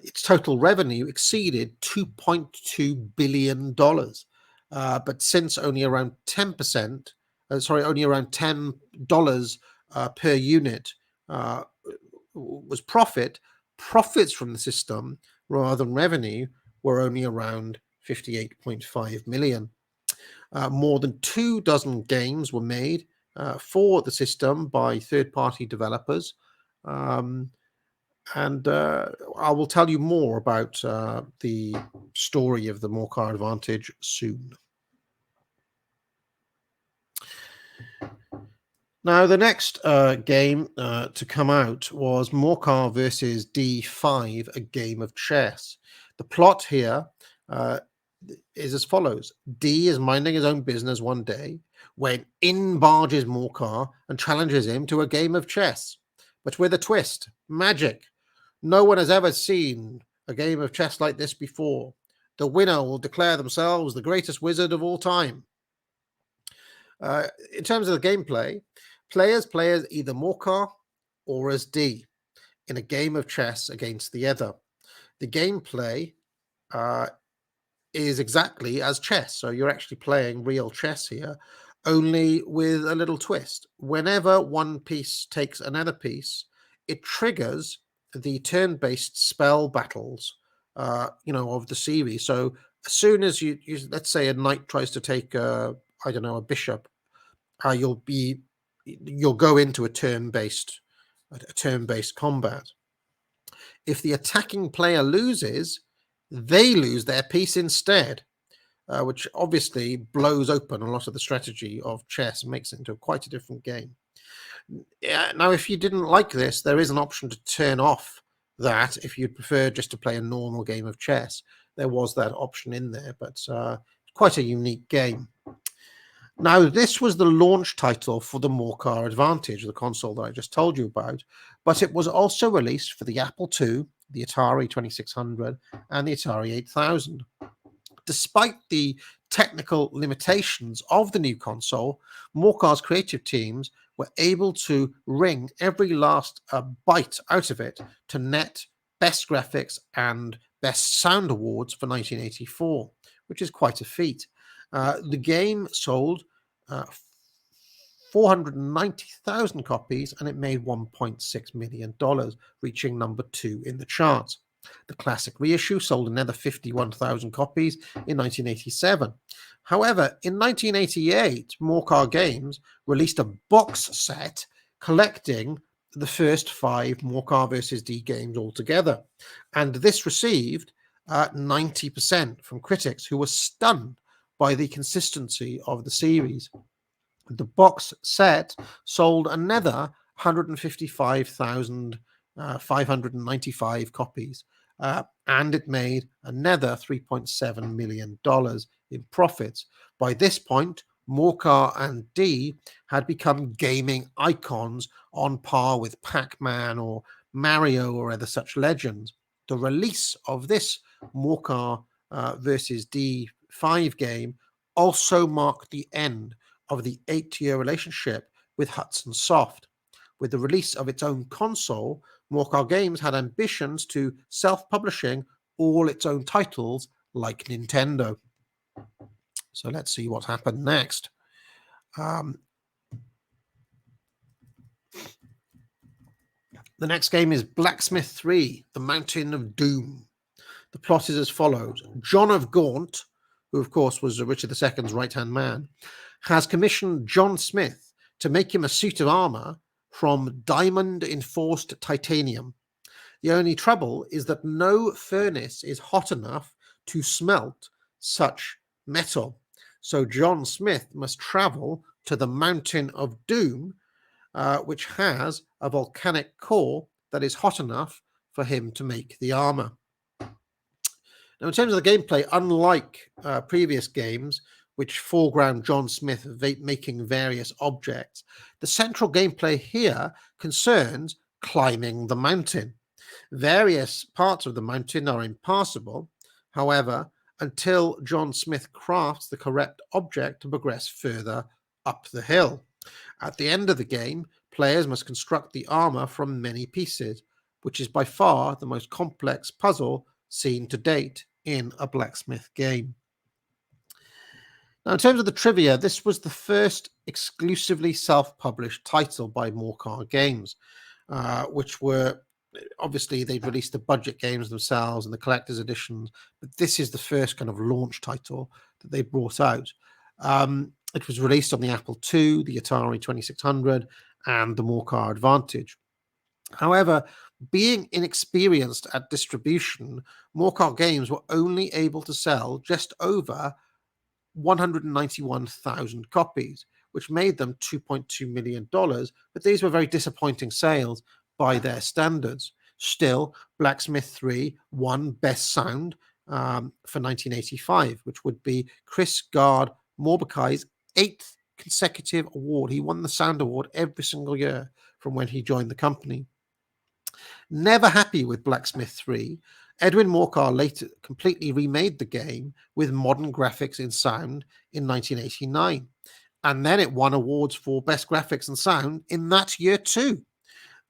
Its total revenue exceeded $2.2 billion. But since only around 10%, only around $10 per unit was profits from the system rather than revenue were only around 58.5 million. More than 24 games were made for the system by third-party developers. And I will tell you more about the story of the Morcar Advantage soon. Now, the next game to come out was Morcar versus D5, a game of chess. The plot here is as follows. D is minding his own business one day when in barges Morcar and challenges him to a game of chess. But with a twist, magic. No one has ever seen a game of chess like this before. The winner will declare themselves the greatest wizard of all time. In terms of the gameplay, players play as either Morcar or as D in a game of chess against the other. The gameplay is exactly as chess, so you're actually playing real chess here, only with a little twist. Whenever one piece takes another piece, it triggers the turn-based spell battles, of the series. So as soon as you let's say a knight tries to take a bishop, you'll go into a turn-based combat. If the attacking player loses, they lose their piece instead, which obviously blows open a lot of the strategy of chess and makes it into quite a different game. Now, if you didn't like this, there is an option to turn off that if you'd prefer just to play a normal game of chess. There was that option in there, but quite a unique game. Now, this was the launch title for the Morcar Advantage, the console that I just told you about, but it was also released for the Apple II, the Atari 2600, and the Atari 8000. Despite the technical limitations of the new console, Morcar's creative teams were able to wring every last bite out of it to net Best Graphics and Best Sound Awards for 1984, which is quite a feat. The game sold 490,000 copies and it made $1.6 million, reaching number 2 in the charts. The classic reissue sold another 51,000 copies in 1987. However, in 1988, Morcar Games released a box set collecting the first 5 Morcar vs. D games altogether. And this received 90% from critics who were stunned by the consistency of the series. The box set sold another 155,595 copies, and it made another $3.7 million in profits. By this point, Morcar and D had become gaming icons on par with Pac-Man or Mario or other such legends. The release of this Morcar versus D5 game also marked the end of the 8-year relationship with Hudson Soft. With the release of its own console, Morcar Games had ambitions to self-publishing all its own titles like Nintendo. So let's see what happened next. The next game is Blacksmith 3, The Mountain of Doom. The plot is as follows. John of Gaunt, who of course was Richard II's right-hand man, has commissioned John Smith to make him a suit of armor from diamond-enforced titanium. The only trouble is that no furnace is hot enough to smelt such metal. So John Smith must travel to the Mountain of Doom, which has a volcanic core that is hot enough for him to make the armor. Now, in terms of the gameplay, unlike previous games, which foreground John Smith making various objects, the central gameplay here concerns climbing the mountain. Various parts of the mountain are impassable, however, until John Smith crafts the correct object to progress further up the hill. At the end of the game, players must construct the armor from many pieces, which is by far the most complex puzzle seen to date in a blacksmith game. Now, in terms of the trivia, this was the first exclusively self-published title by Morcar Games, which were obviously they've released the budget games themselves and the collector's editions, but this is the first kind of launch title that they brought out. It was released on the Apple II, the Atari 2600, and the Morcar Advantage. However, being inexperienced at distribution, Morcar Games were only able to sell just over 191,000 copies, which made them $2.2 million, but these were very disappointing sales by their standards. Still, Blacksmith 3 won Best Sound for 1985, which would be Chris Gard Morbekai's 8th consecutive award. He won the Sound Award every single year from when he joined the company. Never happy with Blacksmith 3, Edwin Morcar later completely remade the game with modern graphics and sound in 1989. And then it won awards for Best Graphics and Sound in that year too.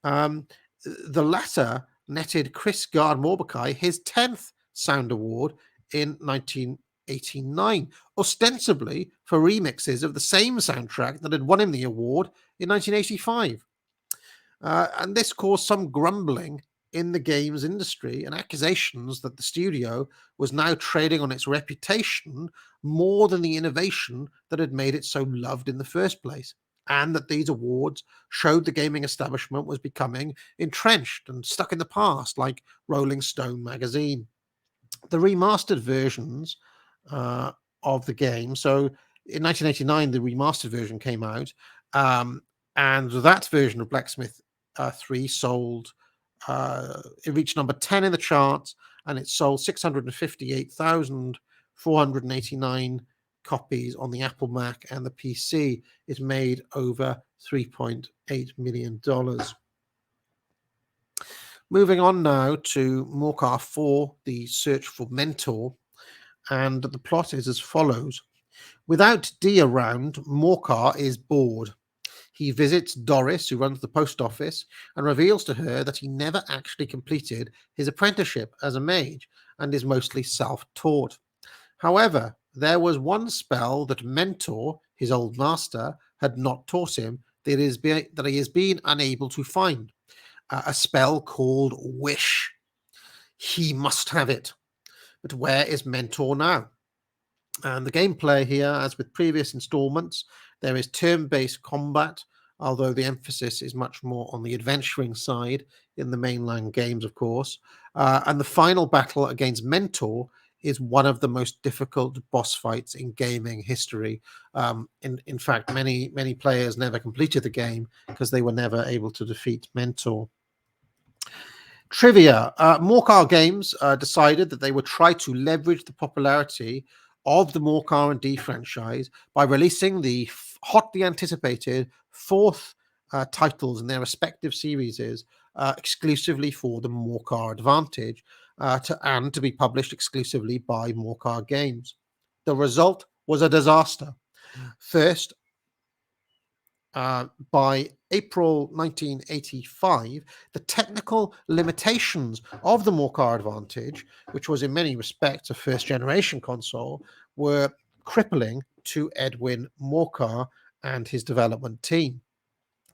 The latter netted Chris Gard Morbekai his 10th Sound Award in 1989, ostensibly for remixes of the same soundtrack that had won him the award in 1985. And this caused some grumbling in the games industry and accusations that the studio was now trading on its reputation more than the innovation that had made it so loved in the first place, and that these awards showed the gaming establishment was becoming entrenched and stuck in the past, like Rolling Stone magazine. The remastered versions of the game, so in 1989 the remastered version came out, and that version of Blacksmith 3 sold, it reached number 10 in the charts, and it sold 658,489 copies on the Apple Mac and the PC. It made over $3.8 million. Moving on now to Morcar 4, The Search for Mentor, and the plot is as follows. Without Dee around, Morcar is bored. He visits Doris, who runs the post office, and reveals to her that he never actually completed his apprenticeship as a mage and is mostly self-taught. However, there was one spell that Mentor, his old master, had not taught him that he has been unable to find. A spell called Wish. He must have it. But where is Mentor now? And the gameplay here, as with previous installments, there is turn-based combat, although the emphasis is much more on the adventuring side in the mainland games, of course. And the final battle against Mentor is one of the most difficult boss fights in gaming history. In fact, many players never completed the game because they were never able to defeat Mentor. Trivia. Morcar Games decided that they would try to leverage the popularity of the Morcar and D franchise by releasing the hotly anticipated fourth titles in their respective series exclusively for the Morcar Advantage and to be published exclusively by Morcar Games. The result was a disaster. First, by April 1985, the technical limitations of the Morcar Advantage, which was in many respects a first-generation console, were crippling to Edwin Morcar and his development team.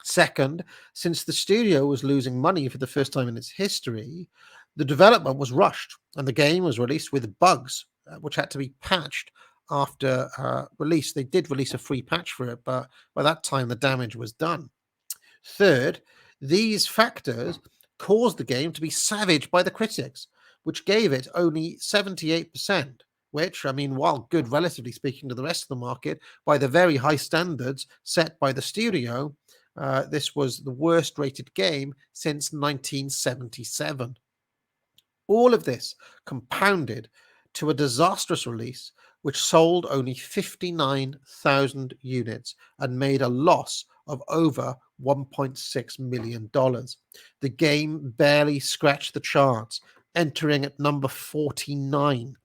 Second, since the studio was losing money for the first time in its history, the development was rushed, and the game was released with bugs, which had to be patched after release. They did release a free patch for it, but by that time the damage was done. Third, these factors caused the game to be savaged by the critics, which gave it only 78%, which, I mean, while good relatively speaking to the rest of the market, by the very high standards set by the studio, this was the worst rated game since 1977. All of this compounded to a disastrous release which sold only 59,000 units and made a loss of over $1.6 million. The game barely scratched the charts, entering at number 49.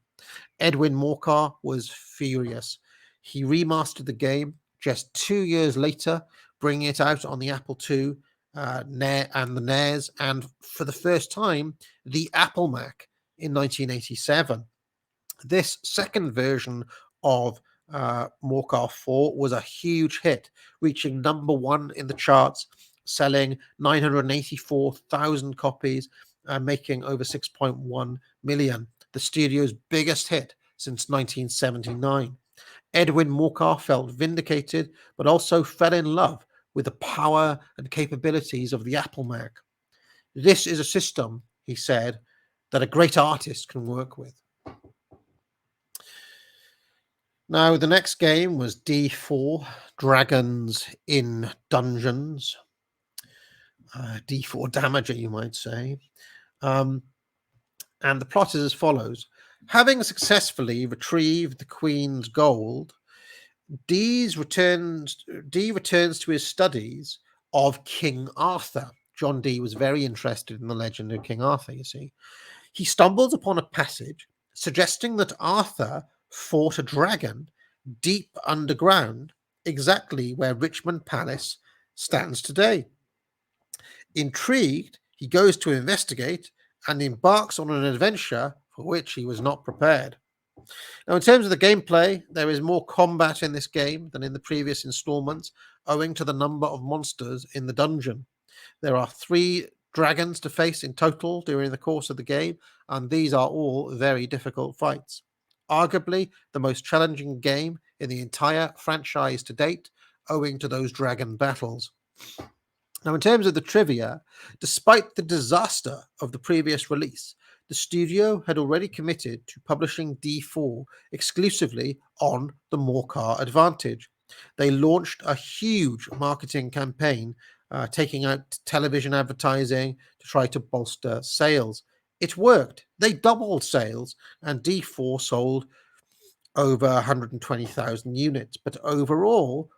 Edwin Morcar was furious. He remastered the game just 2 years later, bringing it out on the Apple II and the NES, and for the first time, the Apple Mac in 1987. This second version of Morcar 4 was a huge hit, reaching number 1 in the charts, selling 984,000 copies, making over 6.1 million, the studio's biggest hit since 1979. Edwin Morcar felt vindicated, but also fell in love with the power and capabilities of the Apple Mac. This is a system, he said, that a great artist can work with. Now, the next game was D4, Dragons in Dungeons. D4 damager, you might say. And the plot is as follows. Having successfully retrieved the Queen's gold, D returns to his studies of King Arthur. John Dee was very interested in the legend of King Arthur, you see. He stumbles upon a passage suggesting that Arthur fought a dragon deep underground, exactly where Richmond Palace stands today. Intrigued, he goes to investigate and embarks on an adventure for which he was not prepared. Now, in terms of the gameplay, there is more combat in this game than in the previous installments, owing to the number of monsters in the dungeon. There are 3 dragons to face in total during the course of the game, and these are all very difficult fights. Arguably the most challenging game in the entire franchise to date, owing to those dragon battles. Now, in terms of the trivia, despite the disaster of the previous release, the studio had already committed to publishing D4 exclusively on the Morcar Advantage. They launched a huge marketing campaign, taking out television advertising to try to bolster sales. It worked. They doubled sales, and D4 sold over 120,000 units. But overall,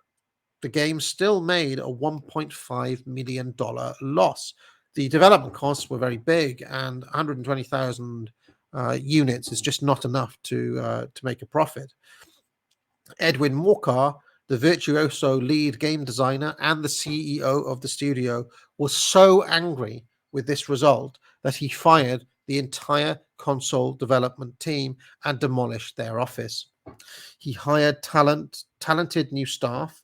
the game still made a $1.5 million loss. The development costs were very big, and 120,000 units is just not enough to make a profit. Edwin Morcar, the virtuoso lead game designer and the CEO of the studio, was so angry with this result that he fired the entire console development team and demolished their office. He hired talented new staff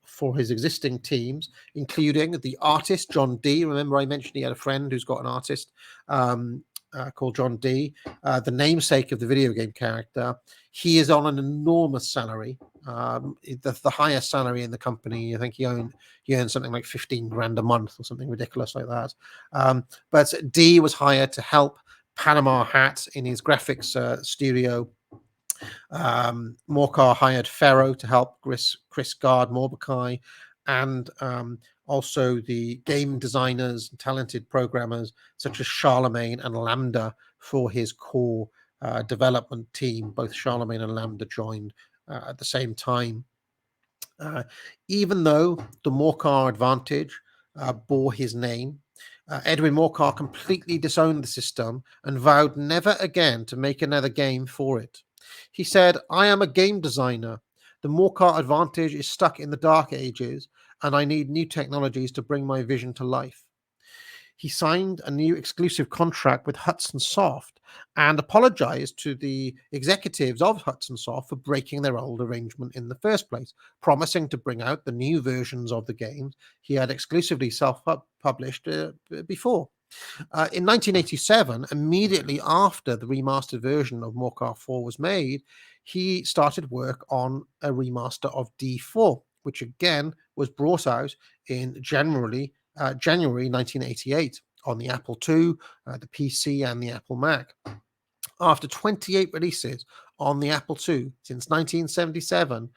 for his existing teams, including the artist John Dee. Remember, I mentioned he had a friend who's got an artist called John Dee, the namesake of the video game character. He is on an enormous salary, the highest salary in the company. I think he earned something like 15 grand a month or something ridiculous like that. But Dee was hired to help Panama Hat in his graphics studio. Morcar hired Pharaohs to help Chris guard Mordecai, and also the game designers and talented programmers such as Charlemagne and Lambda for his core development team. Both Charlemagne and Lambda joined at the same time. Even though the Morcar Advantage bore his name, Edwin Morcar completely disowned the system and vowed never again to make another game for it. He said, "I am a game designer. The Morcar Advantage is stuck in the dark ages, and I need new technologies to bring my vision to life." He signed a new exclusive contract with Hudson Soft and apologized to the executives of Hudson Soft for breaking their old arrangement in the first place, promising to bring out the new versions of the games he had exclusively self-published before. In 1987, immediately after the remastered version of Morcar 4 was made, he started work on a remaster of D4, which again was brought out in January 1988 on the Apple II, the PC, and the Apple Mac. After 28 releases on the Apple II since 1977,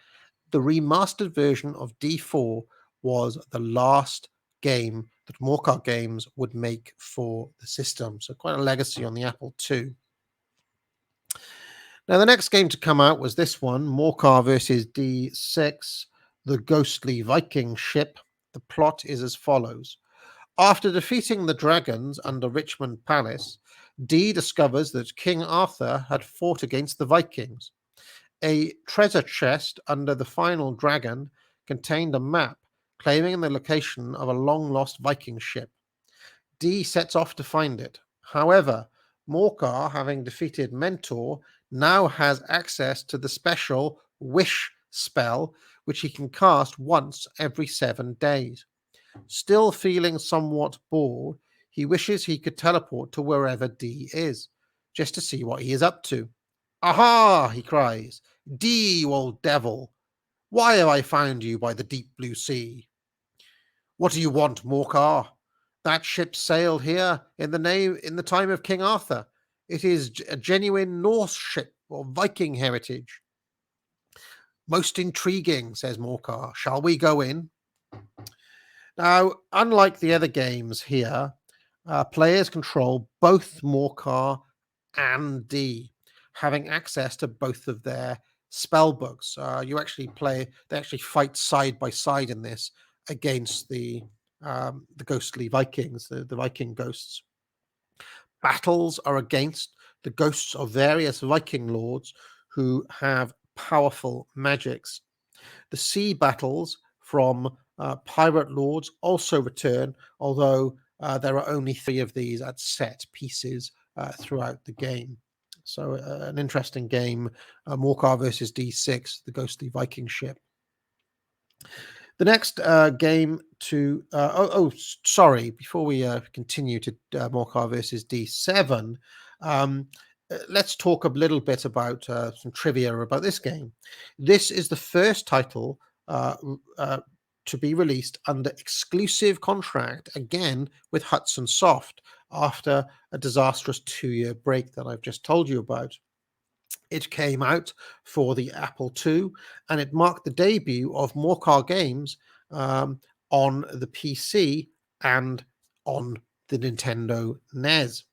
the remastered version of D4 was the last game that Morcar Games would make for the system. So quite a legacy on the Apple II. Now, the next game to come out was this one, Morcar versus D6, the Ghostly Viking Ship. The plot is as follows. After defeating the dragons under Richmond Palace, Dee discovers that King Arthur had fought against the Vikings. A treasure chest under the final dragon contained a map claiming the location of a long-lost Viking ship. Dee sets off to find it. However, Morcar, having defeated Mentor, now has access to the special Wish spell, which he can cast once every 7 days. Still feeling somewhat bored, he wishes he could teleport to wherever Dee is, just to see what he is up to. Aha! He cries. Dee, you old devil! Why have I found you by the deep blue sea? What do you want, Morcar? That ship sailed here in the time of King Arthur. It is a genuine Norse ship of Viking heritage. Most intriguing, says Morcar. Shall we go in? Now, unlike the other games here, players control both Morcar and Dee, having access to both of their spell books. They actually fight side by side in this against the ghostly Vikings, the Viking ghosts. Battles are against the ghosts of various Viking lords who have powerful magics. The sea battles from pirate lords also return, although there are only 3 of these at set pieces throughout the game. So an interesting game, Morcar versus D6, the ghostly Viking ship. The next game to sorry, before we continue to Morcar versus D7, let's talk a little bit about some trivia about this game. This is the first title to be released under exclusive contract, again with Hudson Soft, after a disastrous 2-year break that I've just told you about. It came out for the Apple II, and it marked the debut of Morcar games on the PC and on the Nintendo NES.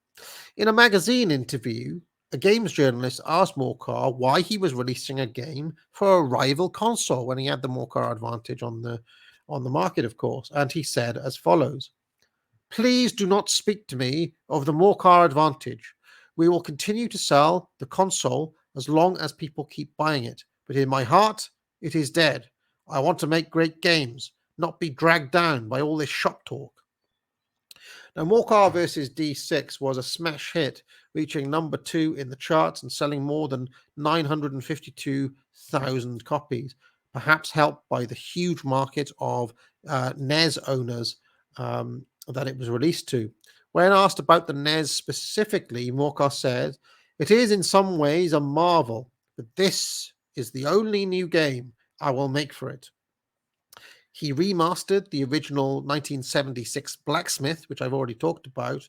In a magazine interview, a games journalist asked Morcar why he was releasing a game for a rival console when he had the Morcar Advantage on the market, of course, and he said as follows: "Please do not speak to me of the Morcar Advantage. We will continue to sell the console as long as people keep buying it. But in my heart, it is dead. I want to make great games, not be dragged down by all this shop talk." Now, Morcar vs. D6 was a smash hit, reaching number 2 in the charts and selling more than 952,000 copies, perhaps helped by the huge market of NES owners that it was released to. When asked about the NES specifically, Morcar said, "It is in some ways a marvel, but this is the only new game I will make for it." He remastered the original 1976 Blacksmith, which I've already talked about,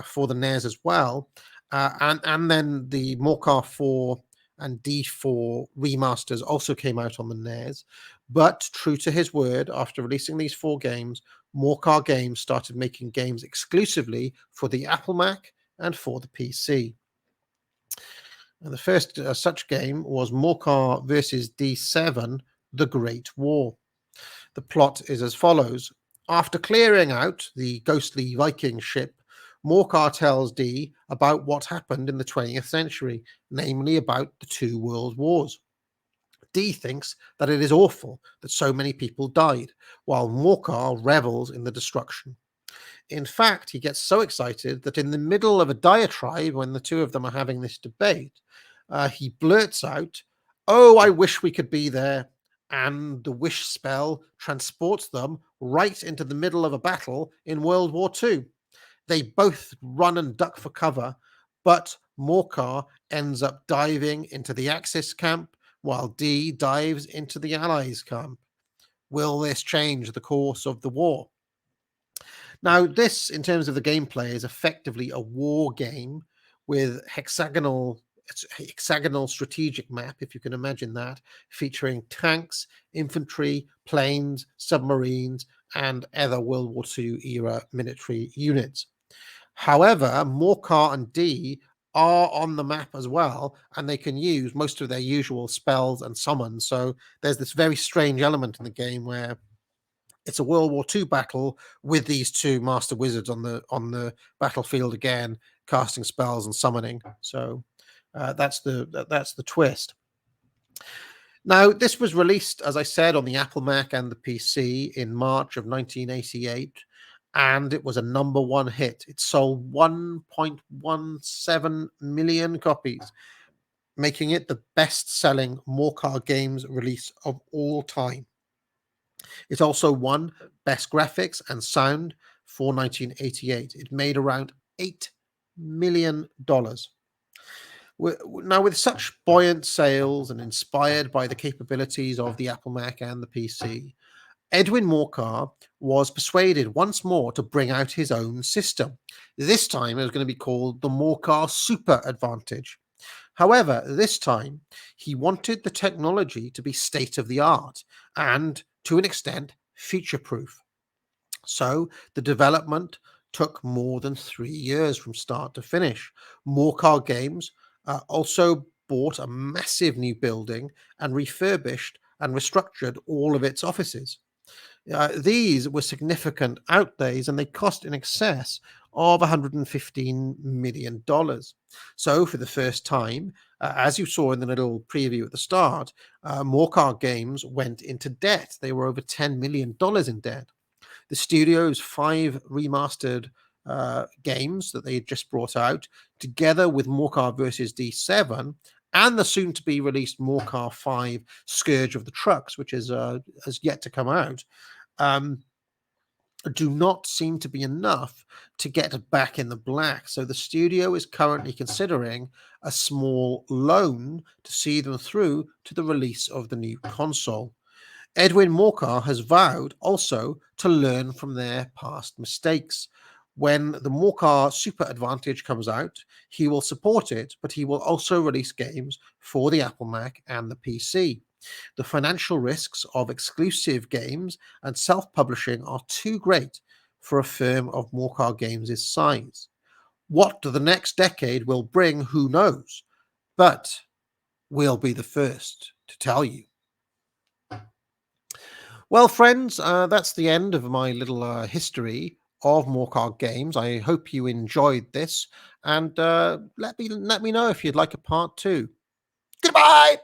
for the NES as well. And then the Morcar 4 and D4 remasters also came out on the NES. But true to his word, after releasing these 4 games, Morcar Games started making games exclusively for the Apple Mac and for the PC. And the first such game was Morcar versus D7, The Great War. The plot is as follows. After clearing out the ghostly Viking ship, Morcar tells Dee about what happened in the 20th century, namely about the 2 world wars. Dee thinks that it is awful that so many people died, while Morcar revels in the destruction. In fact, he gets so excited that in the middle of a diatribe, when the 2 of them are having this debate, he blurts out, "Oh, I wish we could be there." And the wish spell transports them right into the middle of a battle in World War II. They both run and duck for cover, but Morcar ends up diving into the Axis camp while Dee dives into the Allies camp. Will this change the course of the war? Now, this, in terms of the gameplay, is effectively a war game with hexagonal strategic map, if you can imagine that, featuring tanks, infantry, planes, submarines, and other World War II era military units. However, Morcar and Dee are on the map as well, and they can use most of their usual spells and summons. So there's this very strange element in the game where it's a World War II battle with these two master wizards on the battlefield again, casting spells and summoning. So that's the twist. Now, this was released, as I said, on the Apple Mac and the PC in March of 1988, and it was a number one hit. It sold 1.17 million copies, making it the best-selling Morcar Games release of all time. It also won Best Graphics and Sound for 1988. It made around $8 million. Now, with such buoyant sales and inspired by the capabilities of the Apple Mac and the PC, Edwin Morcar was persuaded once more to bring out his own system. This time it was going to be called the Morcar Super Advantage. However, this time he wanted the technology to be state of the art and, to an extent, future proof. So the development took more than 3 years from start to finish. Morcar Games also bought a massive new building and refurbished and restructured all of its offices. These were significant outlays and they cost in excess of $115 million. So, for the first time, as you saw in the little preview at the start, Morcar Games went into debt. They were over $10 million in debt. The studio's 5 remastered games that they had just brought out, together with Morcar vs. D7 and the soon-to-be released Morcar 5 Scourge of the Trucks, which has yet to come out, do not seem to be enough to get back in the black. So the studio is currently considering a small loan to see them through to the release of the new console. Edwin Morcar has vowed also to learn from their past mistakes. When the Morcar Super Advantage comes out, he will support it, but he will also release games for the Apple Mac and the PC. The financial risks of exclusive games and self-publishing are too great for a firm of Morcar Games' size. What the next decade will bring, who knows? But we'll be the first to tell you. Well, friends, that's the end of my little history of Morcar Games. I hope you enjoyed this, and let me know if you'd like a part 2. Goodbye.